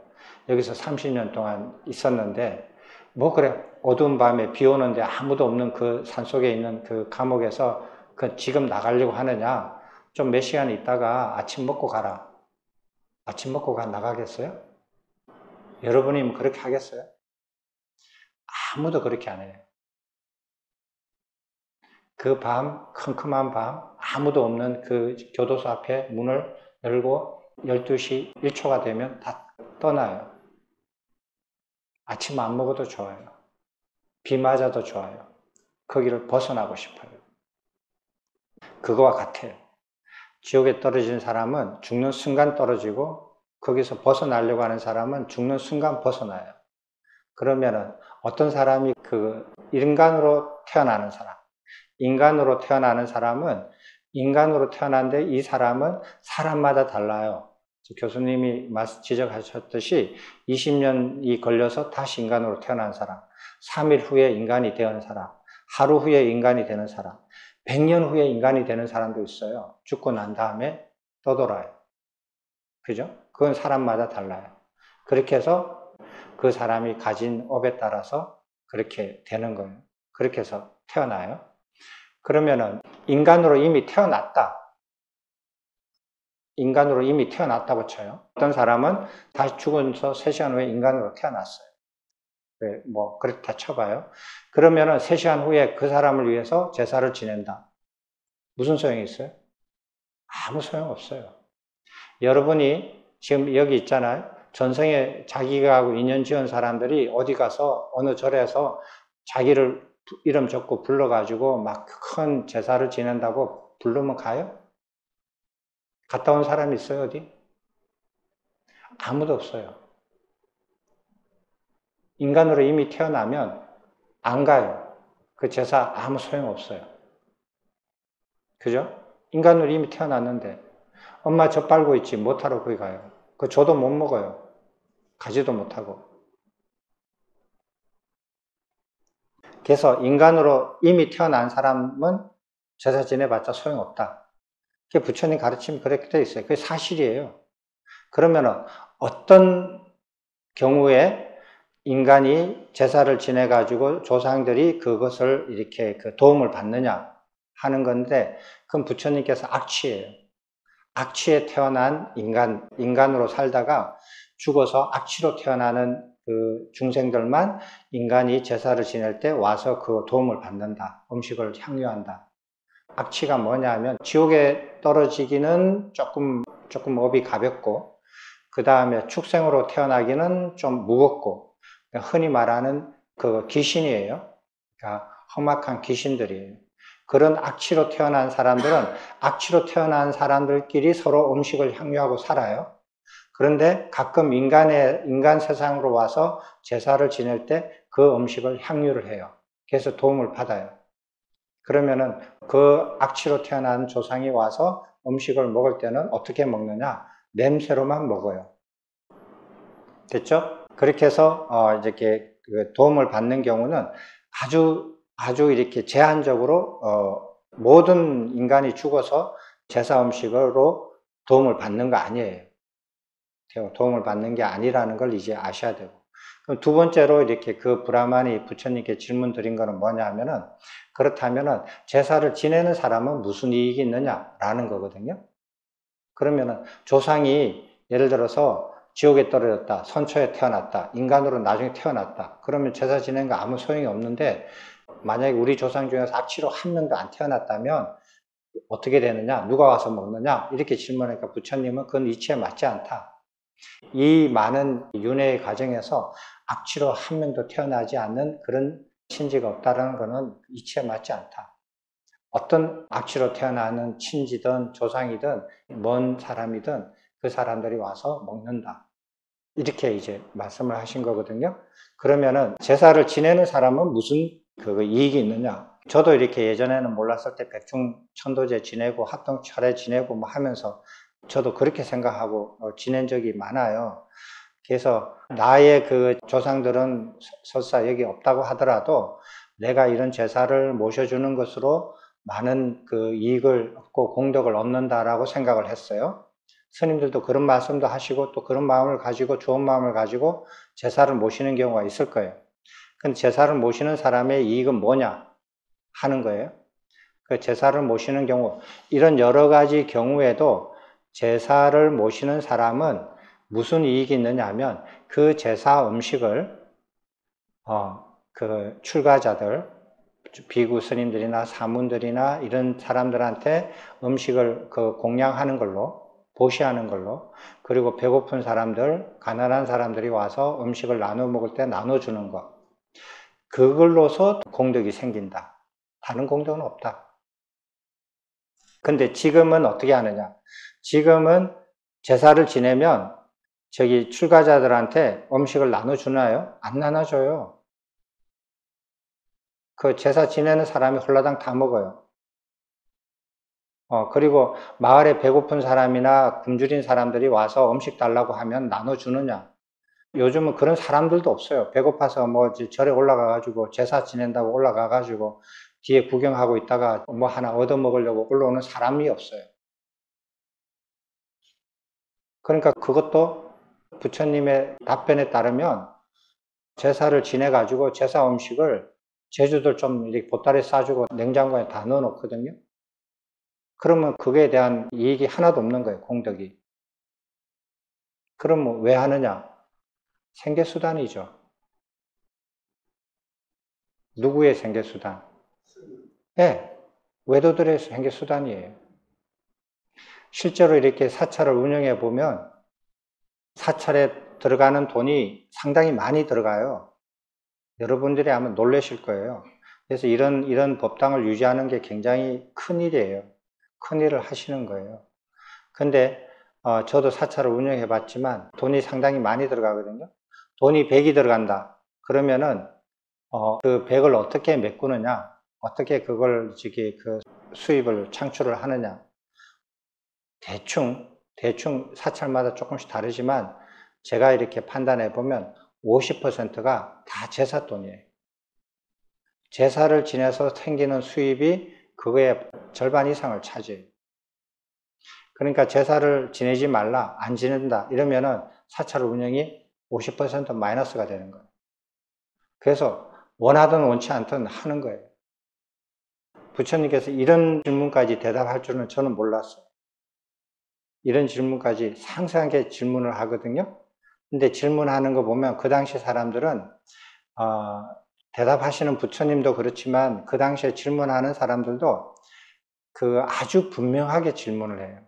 여기서 30년 동안 있었는데 뭐 그래 어두운 밤에 비 오는데 아무도 없는 그 산속에 있는 그 감옥에서 그 지금 나가려고 하느냐? 좀 몇 시간 있다가 아침 먹고 가라. 아침 먹고 나가겠어요? 여러분이 그렇게 하겠어요? 아무도 그렇게 안 해요. 그 밤, 컴컴한 밤, 아무도 없는 그 교도소 앞에 문을 열고 12시 1초가 되면 다 떠나요. 아침 안 먹어도 좋아요. 비 맞아도 좋아요. 거기를 벗어나고 싶어요. 그거와 같아요. 지옥에 떨어진 사람은 죽는 순간 떨어지고 거기서 벗어나려고 하는 사람은 죽는 순간 벗어나요. 그러면은 어떤 사람이 그 인간으로 태어나는 사람, 인간으로 태어나는 사람은 인간으로 태어났는데 이 사람은 사람마다 달라요. 교수님이 지적하셨듯이 20년이 걸려서 다시 인간으로 태어난 사람, 3일 후에 인간이 되는 사람, 하루 후에 인간이 되는 사람, 100년 후에 인간이 되는 사람도 있어요. 죽고 난 다음에 떠돌아요. 그죠? 그건 사람마다 달라요. 그렇게 해서 그 사람이 가진 업에 따라서 그렇게 되는 거예요. 그렇게 해서 태어나요. 그러면은 인간으로 이미 태어났다. 인간으로 이미 태어났다고 쳐요. 어떤 사람은 다시 죽어서 3시간 후에 인간으로 태어났어요. 뭐 그렇다 쳐봐요. 그러면은 3시간 후에 그 사람을 위해서 제사를 지낸다. 무슨 소용이 있어요? 아무 소용 없어요. 여러분이 지금 여기 있잖아요. 전생에 자기가 하고 인연 지은 사람들이 어디 가서 어느 절에서 자기를 이름 적고 불러가지고 막 큰 제사를 지낸다고 부르면 가요? 갔다 온 사람이 있어요, 어디? 아무도 없어요. 인간으로 이미 태어나면 안 가요. 그 제사 아무 소용없어요. 그죠? 인간으로 이미 태어났는데 엄마 젖 빨고 있지 못하러 거기 가요. 그 줘도 못 먹어요. 가지도 못하고. 그래서 인간으로 이미 태어난 사람은 제사 지내봤자 소용없다. 그게 부처님 가르침이 그렇게 되어 있어요. 그게 사실이에요. 그러면은 어떤 경우에 인간이 제사를 지내가지고 조상들이 그것을 이렇게 그 도움을 받느냐 하는 건데, 그건 부처님께서 악취예요. 악취에 태어난 인간으로 살다가 죽어서 악취로 태어나는 그 중생들만 인간이 제사를 지낼 때 와서 그 도움을 받는다. 음식을 향유한다. 악취가 뭐냐 하면 지옥에 떨어지기는 조금 업이 가볍고, 그 다음에 축생으로 태어나기는 좀 무겁고, 흔히 말하는 그 귀신이에요. 그러니까 험악한 귀신들이에요. 그런 악취로 태어난 사람들은 악취로 태어난 사람들끼리 서로 음식을 향유하고 살아요. 그런데 가끔 인간 세상으로 와서 제사를 지낼 때 그 음식을 향유를 해요. 그래서 도움을 받아요. 그러면은 그 악취로 태어난 조상이 와서 음식을 먹을 때는 어떻게 먹느냐? 냄새로만 먹어요. 됐죠? 그렇게 해서 이렇게 도움을 받는 경우는 아주 이렇게 제한적으로 모든 인간이 죽어서 제사 음식으로 도움을 받는 거 아니에요. 도움을 받는 게 아니라는 걸 이제 아셔야 되고. 그럼 두 번째로 이렇게 그 브라만이 부처님께 질문 드린 거는 뭐냐 하면은, 그렇다면은 제사를 지내는 사람은 무슨 이익이 있느냐라는 거거든요. 그러면은 조상이 예를 들어서 지옥에 떨어졌다, 선처에 태어났다, 인간으로 나중에 태어났다. 그러면 제사 지내는 거 아무 소용이 없는데, 만약에 우리 조상 중에서 악취로 한 명도 안 태어났다면 어떻게 되느냐? 누가 와서 먹느냐? 이렇게 질문하니까 부처님은 그건 이치에 맞지 않다. 이 많은 윤회의 과정에서 악취로 한 명도 태어나지 않는 그런 친지가 없다는 것은 이치에 맞지 않다. 어떤 악취로 태어나는 친지든 조상이든 먼 사람이든 그 사람들이 와서 먹는다. 이렇게 이제 말씀을 하신 거거든요. 그러면은 제사를 지내는 사람은 무슨 그 이익이 있느냐? 저도 이렇게 예전에는 몰랐을 때 백중천도제 지내고 합동철회 지내고 뭐 하면서 저도 그렇게 생각하고 지낸 적이 많아요. 그래서 나의 그 조상들은 설사 여기 없다고 하더라도 내가 이런 제사를 모셔주는 것으로 많은 그 이익을 얻고 공덕을 얻는다라고 생각을 했어요. 스님들도 그런 말씀도 하시고 또 그런 마음을 가지고 좋은 마음을 가지고 제사를 모시는 경우가 있을 거예요. 근데 제사를 모시는 사람의 이익은 뭐냐 하는 거예요. 그 제사를 모시는 경우, 이런 여러 가지 경우에도 제사를 모시는 사람은 무슨 이익이 있느냐 하면 그 제사 음식을 그 출가자들, 비구 스님들이나 사문들이나 이런 사람들한테 음식을 그 공양하는 걸로, 보시하는 걸로, 그리고 배고픈 사람들, 가난한 사람들이 와서 음식을 나눠 먹을 때 나눠주는 것, 그걸로서 공덕이 생긴다. 다른 공덕은 없다. 근데 지금은 어떻게 하느냐? 지금은 제사를 지내면 저기 출가자들한테 음식을 나눠주나요? 안 나눠줘요. 그 제사 지내는 사람이 홀라당 다 먹어요. 그리고 마을에 배고픈 사람이나 굶주린 사람들이 와서 음식 달라고 하면 나눠주느냐? 요즘은 그런 사람들도 없어요. 배고파서 뭐 절에 올라가가지고 제사 지낸다고 올라가가지고 뒤에 구경하고 있다가 뭐 하나 얻어먹으려고 올라오는 사람이 없어요. 그러니까 그것도 부처님의 답변에 따르면 제사를 지내가지고 제사 음식을 제주들 좀 이렇게 보따리 싸주고 냉장고에 다 넣어놓거든요. 그러면 그거에 대한 이익이 하나도 없는 거예요, 공덕이. 그러면 왜 하느냐? 생계수단이죠. 누구의 생계수단? 네, 외도들의 생계수단이에요. 실제로 이렇게 사찰을 운영해 보면 사찰에 들어가는 돈이 상당히 많이 들어가요. 여러분들이 아마 놀라실 거예요. 그래서 이런 법당을 유지하는 게 굉장히 큰일이에요. 큰일을 하시는 거예요. 근데 저도 사찰을 운영해 봤지만 돈이 상당히 많이 들어가거든요. 돈이 100이 들어간다. 그러면은 그 100을 어떻게 메꾸느냐, 어떻게 그걸 그 수입을 창출을 하느냐. 대충 사찰마다 조금씩 다르지만 제가 이렇게 판단해 보면 50%가 다 제사 돈이에요. 제사를 지내서 생기는 수입이 그거의 절반 이상을 차지해요. 그러니까 제사를 지내지 말라, 안 지낸다 이러면은 사찰 운영이 50% 마이너스가 되는 거예요. 그래서 원하든 원치 않든 하는 거예요. 부처님께서 이런 질문까지 대답할 줄은 저는 몰랐어요. 이런 질문까지 상세하게 질문을 하거든요. 근데 질문하는 거 보면 그 당시 사람들은 대답하시는 부처님도 그렇지만 그 당시에 질문하는 사람들도 그 아주 분명하게 질문을 해요.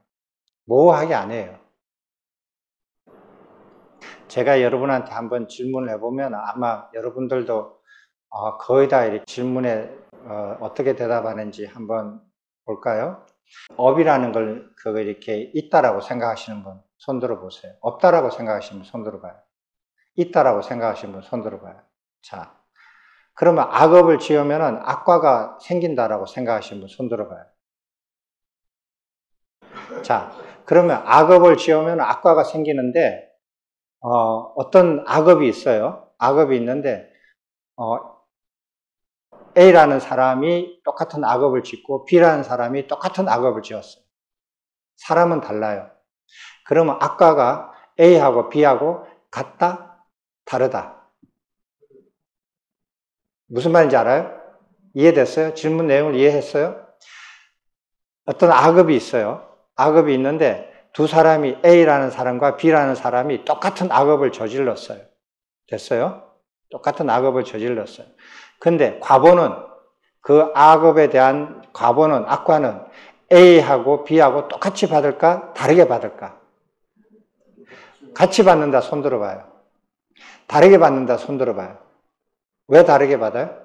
모호하게 안 해요. 제가 여러분한테 한번 질문을 해보면 아마 여러분들도 거의 다 이렇게 질문에 어떻게 대답하는지 한번 볼까요? 업이라는 걸 그거 이렇게 있다라고 생각하시는 분 손 들어보세요. 없다라고 생각하시는 분 손 들어봐요. 있다라고 생각하시는 분 손 들어봐요. 자, 그러면 악업을 지으면은 악과가 생긴다라고 생각하시는 분 손 들어봐요. 자, 그러면 악업을 지으면 악과가 생기는데 어떤 악업이 있어요. 악업이 있는데 A라는 사람이 똑같은 악업을 짓고 B라는 사람이 똑같은 악업을 지었어요. 사람은 달라요. 그러면 악과가 A하고 B하고 같다? 다르다? 무슨 말인지 알아요? 이해됐어요? 질문 내용을 이해했어요? 어떤 악업이 있어요. 악업이 있는데 두 사람이 A라는 사람과 B라는 사람이 똑같은 악업을 저질렀어요. 됐어요? 똑같은 악업을 저질렀어요. 근데 과보는 그 악업에 대한 과보는 악과는 A하고 B하고 똑같이 받을까? 다르게 받을까? 같이 받는다 손 들어봐요. 다르게 받는다 손 들어봐요. 왜 다르게 받아요?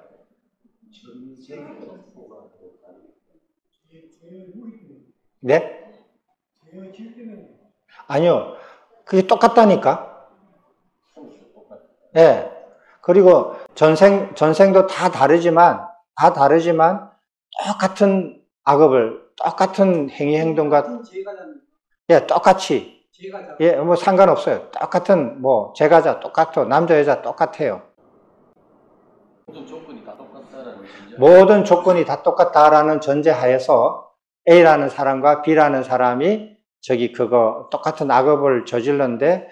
네? 아니요. 그게 똑같다니까. 네. 그리고 전생도 다 다르지만 똑같은 악업을, 똑같은 행위 행동과, 예, 똑같이. 예, 뭐 상관없어요. 똑같은, 뭐, 제가자 똑같아. 남자, 여자 똑같아요. 모든 조건이 다 똑같다라는 전제. 모든 조건이 다 똑같다라는 전제 하에서 A라는 사람과 B라는 사람이 그거 똑같은 악업을 저질렀는데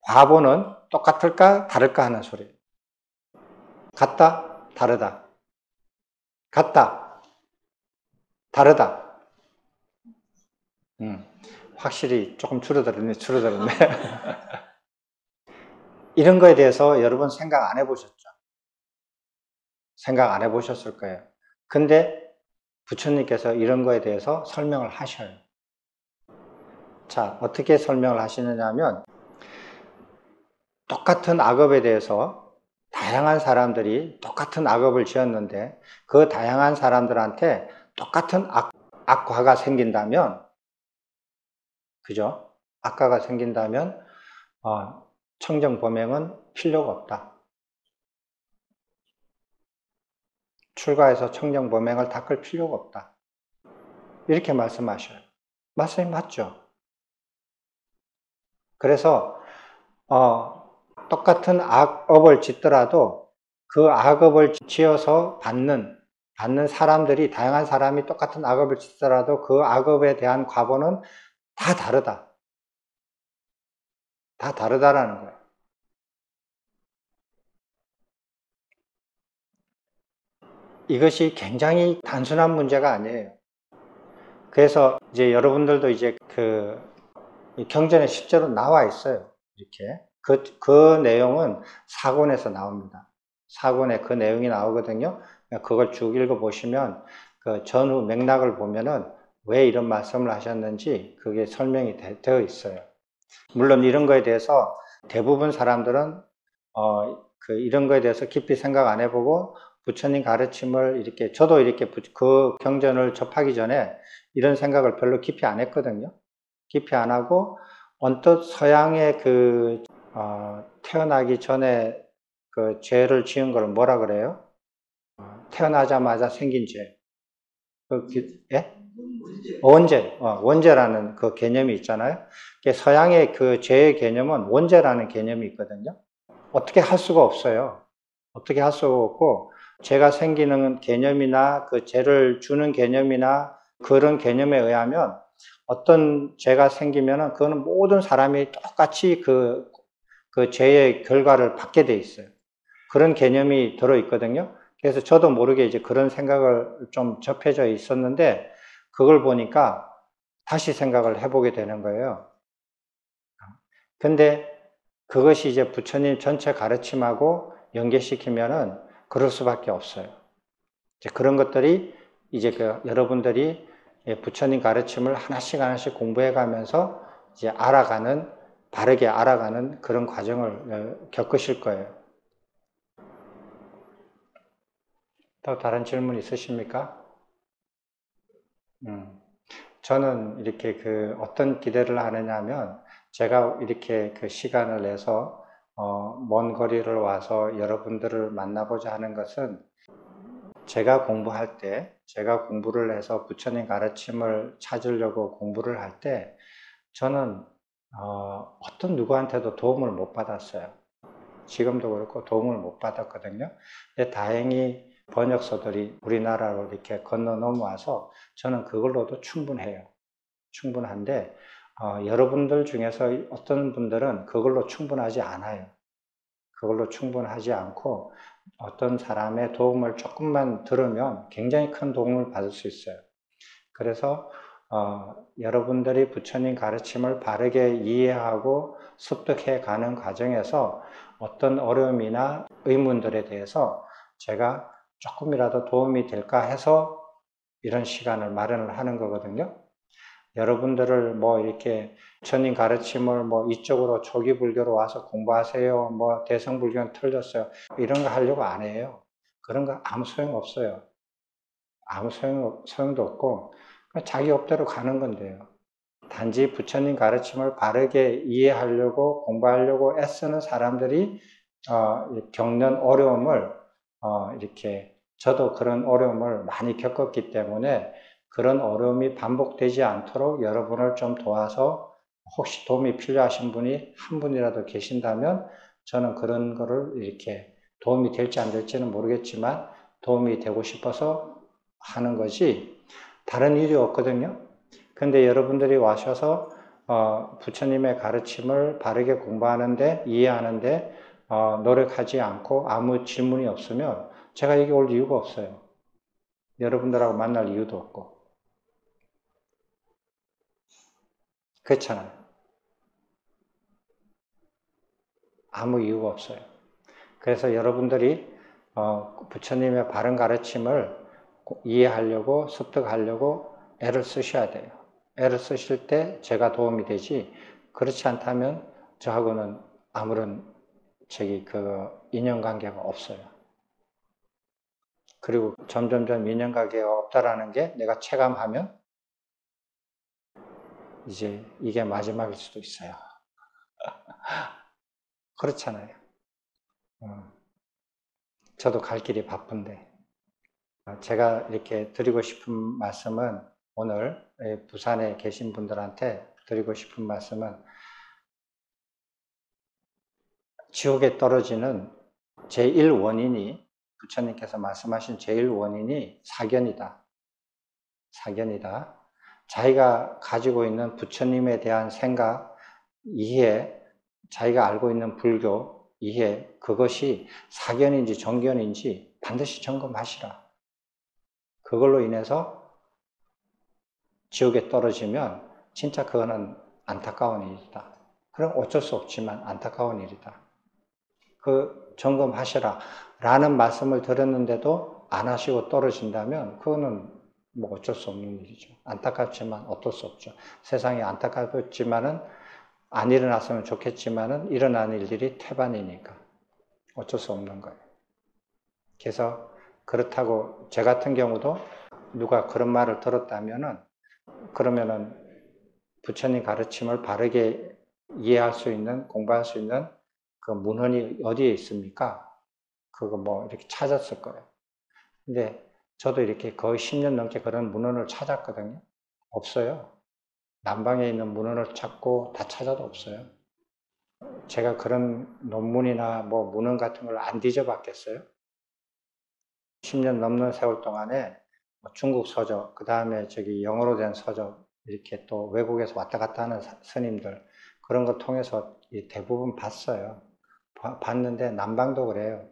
과보는 똑같을까 다를까 하는 소리예요. 같다, 다르다. 같다, 다르다. 확실히 조금 줄어들었네. 이런 거에 대해서 여러분 생각 안 해보셨죠? 생각 안 해보셨을 거예요. 근데 부처님께서 이런 거에 대해서 설명을 하셔요. 자, 어떻게 설명을 하시느냐 하면 똑같은 악업에 대해서 다양한 사람들이 똑같은 악업을 지었는데 그 다양한 사람들한테 똑같은 악과가 생긴다면, 그죠? 악과가 생긴다면 청정범행은 필요가 없다. 출가해서 청정범행을 닦을 필요가 없다. 이렇게 말씀하셔요. 말씀이 맞죠? 그래서 똑같은 악업을 짓더라도 그 악업을 지어서 받는 사람들이, 다양한 사람이 똑같은 악업을 짓더라도 그 악업에 대한 과보는 다 다르다. 다 다르다라는 거예요. 이것이 굉장히 단순한 문제가 아니에요. 그래서 이제 여러분들도 이제 경전에 실제로 나와 있어요. 이렇게. 그 내용은 사본에서 나옵니다. 사본에 그 내용이 나오거든요. 그걸 쭉 읽어보시면 그 전후 맥락을 보면은 왜 이런 말씀을 하셨는지 그게 설명이 되어 있어요. 물론 이런 거에 대해서 대부분 사람들은 이런 거에 대해서 깊이 생각 안 해보고 부처님 가르침을 이렇게, 저도 이렇게 그 경전을 접하기 전에 이런 생각을 별로 깊이 안 했거든요. 깊이 안 하고 언뜻 서양의 태어나기 전에 그 죄를 지은 걸 뭐라 그래요? 태어나자마자 생긴 죄. 예? 원죄라는 그 개념이 있잖아요. 서양의 그 죄의 개념은 원죄라는 개념이 있거든요. 어떻게 할 수가 없어요. 어떻게 할 수가 없고, 죄가 생기는 개념이나 그 죄를 주는 개념이나 그런 개념에 의하면 어떤 죄가 생기면은 그거는 모든 사람이 똑같이 그 죄의 결과를 받게 돼 있어요. 그런 개념이 들어 있거든요. 그래서 저도 모르게 이제 그런 생각을 좀 접해져 있었는데, 그걸 보니까 다시 생각을 해보게 되는 거예요. 근데 그것이 이제 부처님 전체 가르침하고 연계시키면은 그럴 수밖에 없어요. 이제 그런 것들이 이제 여러분들이 부처님 가르침을 하나씩 공부해 가면서 이제 바르게 알아가는 그런 과정을 겪으실 거예요. 또 다른 질문 있으십니까? 저는 이렇게 어떤 기대를 하느냐 하면, 제가 이렇게 시간을 내서 먼 거리를 와서 여러분들을 만나고자 하는 것은, 제가 공부를 해서 부처님 가르침을 찾으려고 공부를 할 때, 저는 어떤 누구한테도 도움을 못 받았어요. 지금도 그렇고 도움을 못 받았거든요. 근데 다행히 번역서들이 우리나라로 이렇게 건너 넘어와서 저는 그걸로도 충분한데, 여러분들 중에서 어떤 분들은 그걸로 충분하지 않아요. 그걸로 충분하지 않고 어떤 사람의 도움을 조금만 들으면 굉장히 큰 도움을 받을 수 있어요. 그래서 여러분들이 부처님 가르침을 바르게 이해하고 습득해 가는 과정에서 어떤 어려움이나 의문들에 대해서 제가 조금이라도 도움이 될까 해서 이런 시간을 마련을 하는 거거든요. 여러분들을 이렇게 부처님 가르침을 이쪽으로 초기 불교로 와서 공부하세요, 대성불교는 틀렸어요, 이런 거 하려고 안 해요. 그런 거 아무 소용 없어요. 아무 소용도 없고 자기 업대로 가는 건데요. 단지 부처님 가르침을 바르게 이해하려고 공부하려고 애쓰는 사람들이 겪는 어려움을 이렇게, 저도 그런 어려움을 많이 겪었기 때문에 그런 어려움이 반복되지 않도록 여러분을 좀 도와서, 혹시 도움이 필요하신 분이 한 분이라도 계신다면 저는 그런 거를 이렇게 도움이 될지 안 될지는 모르겠지만 도움이 되고 싶어서 하는 거지 다른 일이 없거든요. 근데 여러분들이 와셔서 부처님의 가르침을 바르게 공부하는데, 이해하는데 노력하지 않고 아무 질문이 없으면 제가 여기 올 이유가 없어요. 여러분들하고 만날 이유도 없고. 그렇잖아요. 아무 이유가 없어요. 그래서 여러분들이 부처님의 바른 가르침을 이해하려고, 습득하려고 애를 쓰셔야 돼요. 애를 쓰실 때 제가 도움이 되지, 그렇지 않다면 저하고는 아무런 인연관계가 없어요. 그리고 점점점 인연관계가 없다라는 게 내가 체감하면 이제 이게 마지막일 수도 있어요. 그렇잖아요. 저도 갈 길이 바쁜데. 제가 이렇게 드리고 싶은 말씀은, 오늘 부산에 계신 분들한테 드리고 싶은 말씀은, 지옥에 떨어지는 제1원인이, 부처님께서 말씀하신 제1원인이 사견이다. 자기가 가지고 있는 부처님에 대한 생각, 이해, 자기가 알고 있는 불교 이해, 그것이 사견인지 정견인지 반드시 점검하시라. 그걸로 인해서 지옥에 떨어지면 진짜 그거는 안타까운 일이다. 그럼 어쩔 수 없지만 안타까운 일이다. 점검하시라 라는 말씀을 드렸는데도 안 하시고 떨어진다면 그거는 어쩔 수 없는 일이죠. 안타깝지만 어쩔 수 없죠. 세상이 안타깝지만은, 안 일어났으면 좋겠지만은 일어나는 일들이 태반이니까 어쩔 수 없는 거예요. 그래서 그렇다고 제 같은 경우도 누가 그런 말을 들었다면은, 그러면은 부처님 가르침을 바르게 이해할 수 있는, 공부할 수 있는 그 문헌이 어디에 있습니까? 그거 뭐 이렇게 찾았을 거예요. 근데 저도 이렇게 거의 10년 넘게 그런 문헌을 찾았거든요. 없어요. 남방에 있는 문헌을 찾고 다 찾아도 없어요. 제가 그런 논문이나 뭐 문헌 같은 걸 안 뒤져봤겠어요? 10년 넘는 세월 동안에 중국 서적, 그 다음에 저기 영어로 된 서적, 이렇게 또 외국에서 왔다 갔다 하는 스님들, 그런 걸 통해서 대부분 봤어요. 봤는데 남방도 그래요.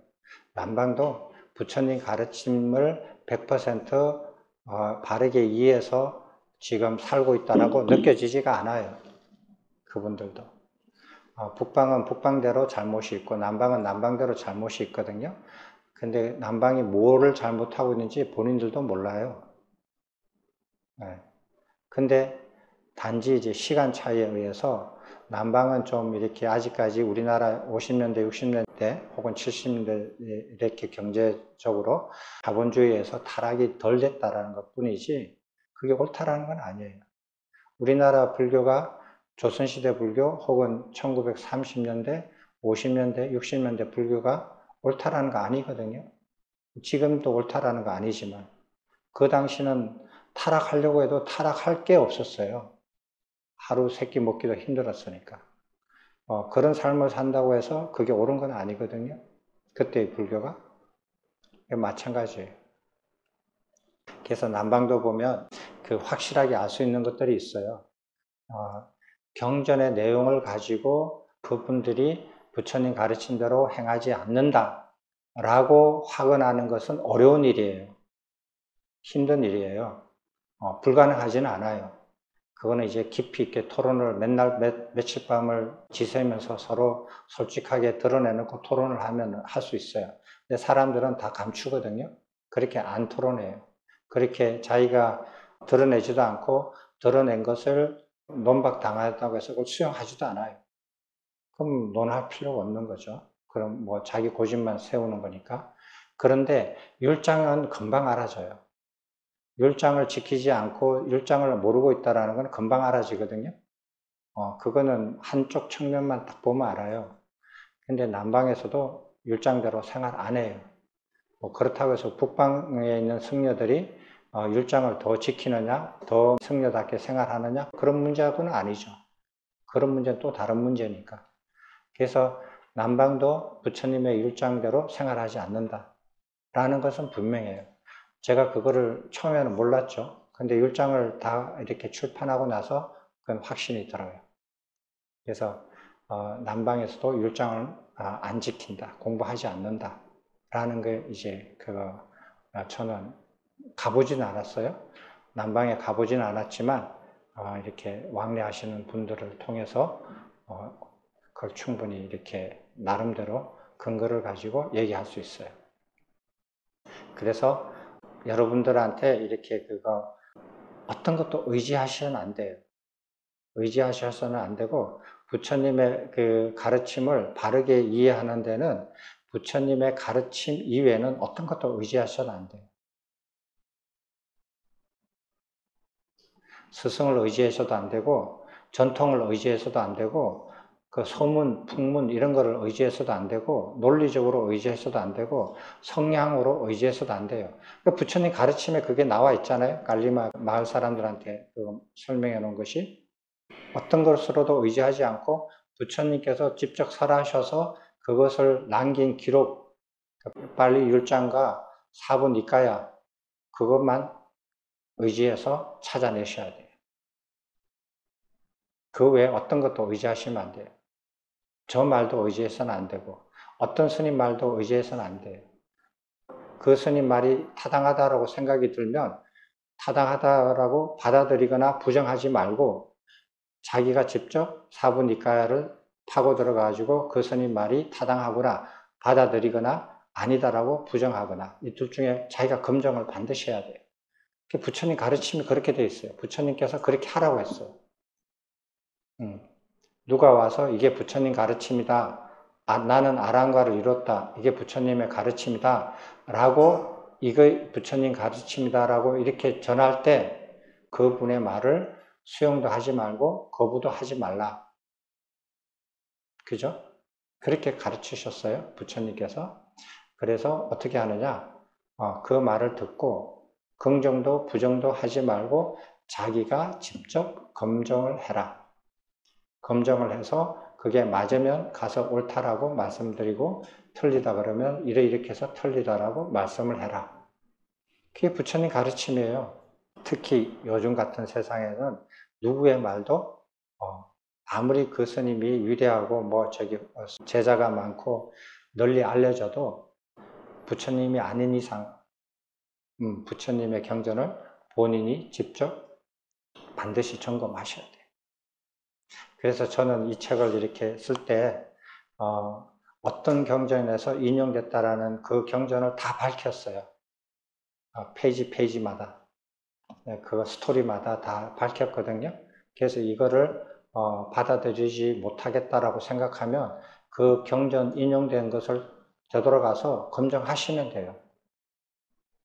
남방도 부처님 가르침을 100% 바르게 이해해서 지금 살고 있다라고 느껴지지가 않아요. 그분들도. 북방은 북방대로 잘못이 있고 남방은 남방대로 잘못이 있거든요. 근데 남방이 뭐를 잘못하고 있는지 본인들도 몰라요. 네. 근데 단지 이제 시간 차이에 의해서 남방은 좀 이렇게 아직까지 우리나라 50년대, 60년대 혹은 70년대 이렇게 경제적으로 자본주의에서 타락이 덜 됐다라는 것 뿐이지 그게 옳다라는 건 아니에요. 우리나라 불교가 조선시대 불교 혹은 1930년대, 50년대, 60년대 불교가 옳다라는 거 아니거든요. 지금도 옳다라는 거 아니지만 그 당시는 타락하려고 해도 타락할 게 없었어요. 하루 세끼 먹기도 힘들었으니까. 그런 삶을 산다고 해서 그게 옳은 건 아니거든요. 그때의 불교가. 마찬가지예요. 그래서 남방도 보면 그 확실하게 알 수 있는 것들이 있어요. 경전의 내용을 가지고 그분들이 부처님 가르친 대로 행하지 않는다 라고 확언하는 것은 어려운 일이에요. 힘든 일이에요. 불가능하지는 않아요. 그거는 이제 깊이 있게 토론을 맨날 며칠 밤을 지새면서 서로 솔직하게 드러내놓고 토론을 하면 할 수 있어요. 근데 사람들은 다 감추거든요. 그렇게 안 토론해요. 그렇게 자기가 드러내지도 않고 드러낸 것을 논박당하다고 해서 그걸 수용하지도 않아요. 그럼 논할 필요가 없는 거죠. 그럼 뭐 자기 고집만 세우는 거니까. 그런데 율장은 금방 알아져요. 율장을 지키지 않고 율장을 모르고 있다는 건 금방 알아지거든요. 그거는 한쪽 측면만 딱 보면 알아요. 근데 남방에서도 율장대로 생활 안 해요. 그렇다고 해서 북방에 있는 승려들이 율장을 더 지키느냐, 더 승려답게 생활하느냐, 그런 문제하고는 아니죠. 그런 문제는 또 다른 문제니까. 그래서 남방도 부처님의 율장대로 생활하지 않는다라는 것은 분명해요. 제가 그거를 처음에는 몰랐죠. 근데 율장을 다 이렇게 출판하고 나서 그건 확신이 들어요. 그래서 남방에서도 율장을 안 지킨다, 공부하지 않는다 라는 게 이제 저는 가보지는 않았어요. 남방에 가보지는 않았지만 이렇게 왕래하시는 분들을 통해서 그걸 충분히 이렇게 나름대로 근거를 가지고 얘기할 수 있어요. 그래서 여러분들한테 이렇게 어떤 것도 의지하셔서는 안 돼요. 의지하셔서는 안 되고 부처님의 그 가르침을 바르게 이해하는 데는 부처님의 가르침 이외에는 어떤 것도 의지하셔서는 안 돼요. 스승을 의지해서도 안 되고 전통을 의지해서도 안 되고 그 소문, 풍문 이런 거를 의지해서도 안 되고 논리적으로 의지해서도 안 되고 성향으로 의지해서도 안 돼요. 그러니까 부처님 가르침에 그게 나와 있잖아요. 갈리마 마을 사람들한테 설명해 놓은 것이 어떤 것으로도 의지하지 않고 부처님께서 직접 설하셔서 그것을 남긴 기록, 빨리 율장과 사부 니까야 그것만 의지해서 찾아내셔야 돼요. 그 외에 어떤 것도 의지하시면 안 돼요. 저 말도 의지해서는 안 되고 어떤 스님 말도 의지해서는 안 돼요. 그 스님 말이 타당하다라고 생각이 들면 타당하다라고 받아들이거나 부정하지 말고 자기가 직접 사부 니까야를 파고 들어가지고 그 스님 말이 타당하구나 받아들이거나 아니다라고 부정하거나 이 둘 중에 자기가 검증을 반드시 해야 돼요. 부처님 가르침이 그렇게 돼 있어요. 부처님께서 그렇게 하라고 했어요. 누가 와서 이게 부처님 가르침이다. 나는 아랑과를 이뤘다. 이게 부처님의 가르침이다. 라고 이거 부처님 가르침이다. 라고 이렇게 전할 때 그분의 말을 수용도 하지 말고 거부도 하지 말라. 그죠? 그렇게 가르치셨어요, 부처님께서. 그래서 어떻게 하느냐? 그 말을 듣고 긍정도 부정도 하지 말고 자기가 직접 검증을 해라. 검증을 해서 그게 맞으면 가서 옳다라고 말씀드리고 틀리다 그러면 이렇게 해서 틀리다라고 말씀을 해라. 그게 부처님 가르침이에요. 특히 요즘 같은 세상에는 누구의 말도 아무리 그 스님이 위대하고 제자가 많고 널리 알려져도 부처님이 아닌 이상 부처님의 경전을 본인이 직접 반드시 점검하셔야 돼요. 그래서 저는 이 책을 이렇게 쓸 때 어떤 경전에서 인용됐다라는 그 경전을 다 밝혔어요. 페이지마다. 그 스토리마다 다 밝혔거든요. 그래서 이거를 받아들이지 못하겠다라고 생각하면 그 경전 인용된 것을 되돌아가서 검증하시면 돼요.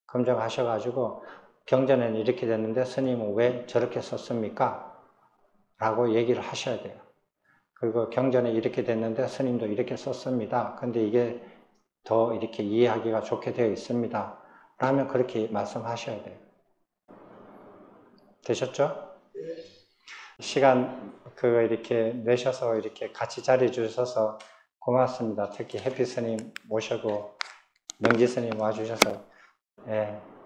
검증하셔가지고 경전에는 이렇게 됐는데 스님은 왜 저렇게 썼습니까? 라고 얘기를 하셔야 돼요. 그리고 경전에 이렇게 됐는데 스님도 이렇게 썼습니다. 근데 이게 더 이렇게 이해하기가 좋게 되어 있습니다. 라면 그렇게 말씀하셔야 돼요. 되셨죠? 시간 이렇게 내셔서 이렇게 같이 자리해 주셔서 고맙습니다. 특히 해피 스님 모시고 명지 스님 와주셔서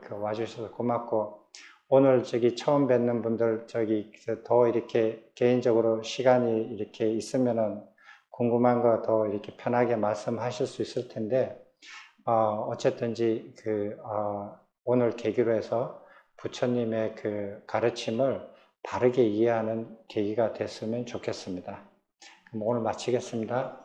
와주셔서 고맙고 오늘 처음 뵙는 분들 더 이렇게 개인적으로 시간이 이렇게 있으면은 궁금한 거 더 이렇게 편하게 말씀하실 수 있을 텐데 어쨌든지 오늘 계기로 해서 부처님의 그 가르침을 바르게 이해하는 계기가 됐으면 좋겠습니다. 그럼 오늘 마치겠습니다.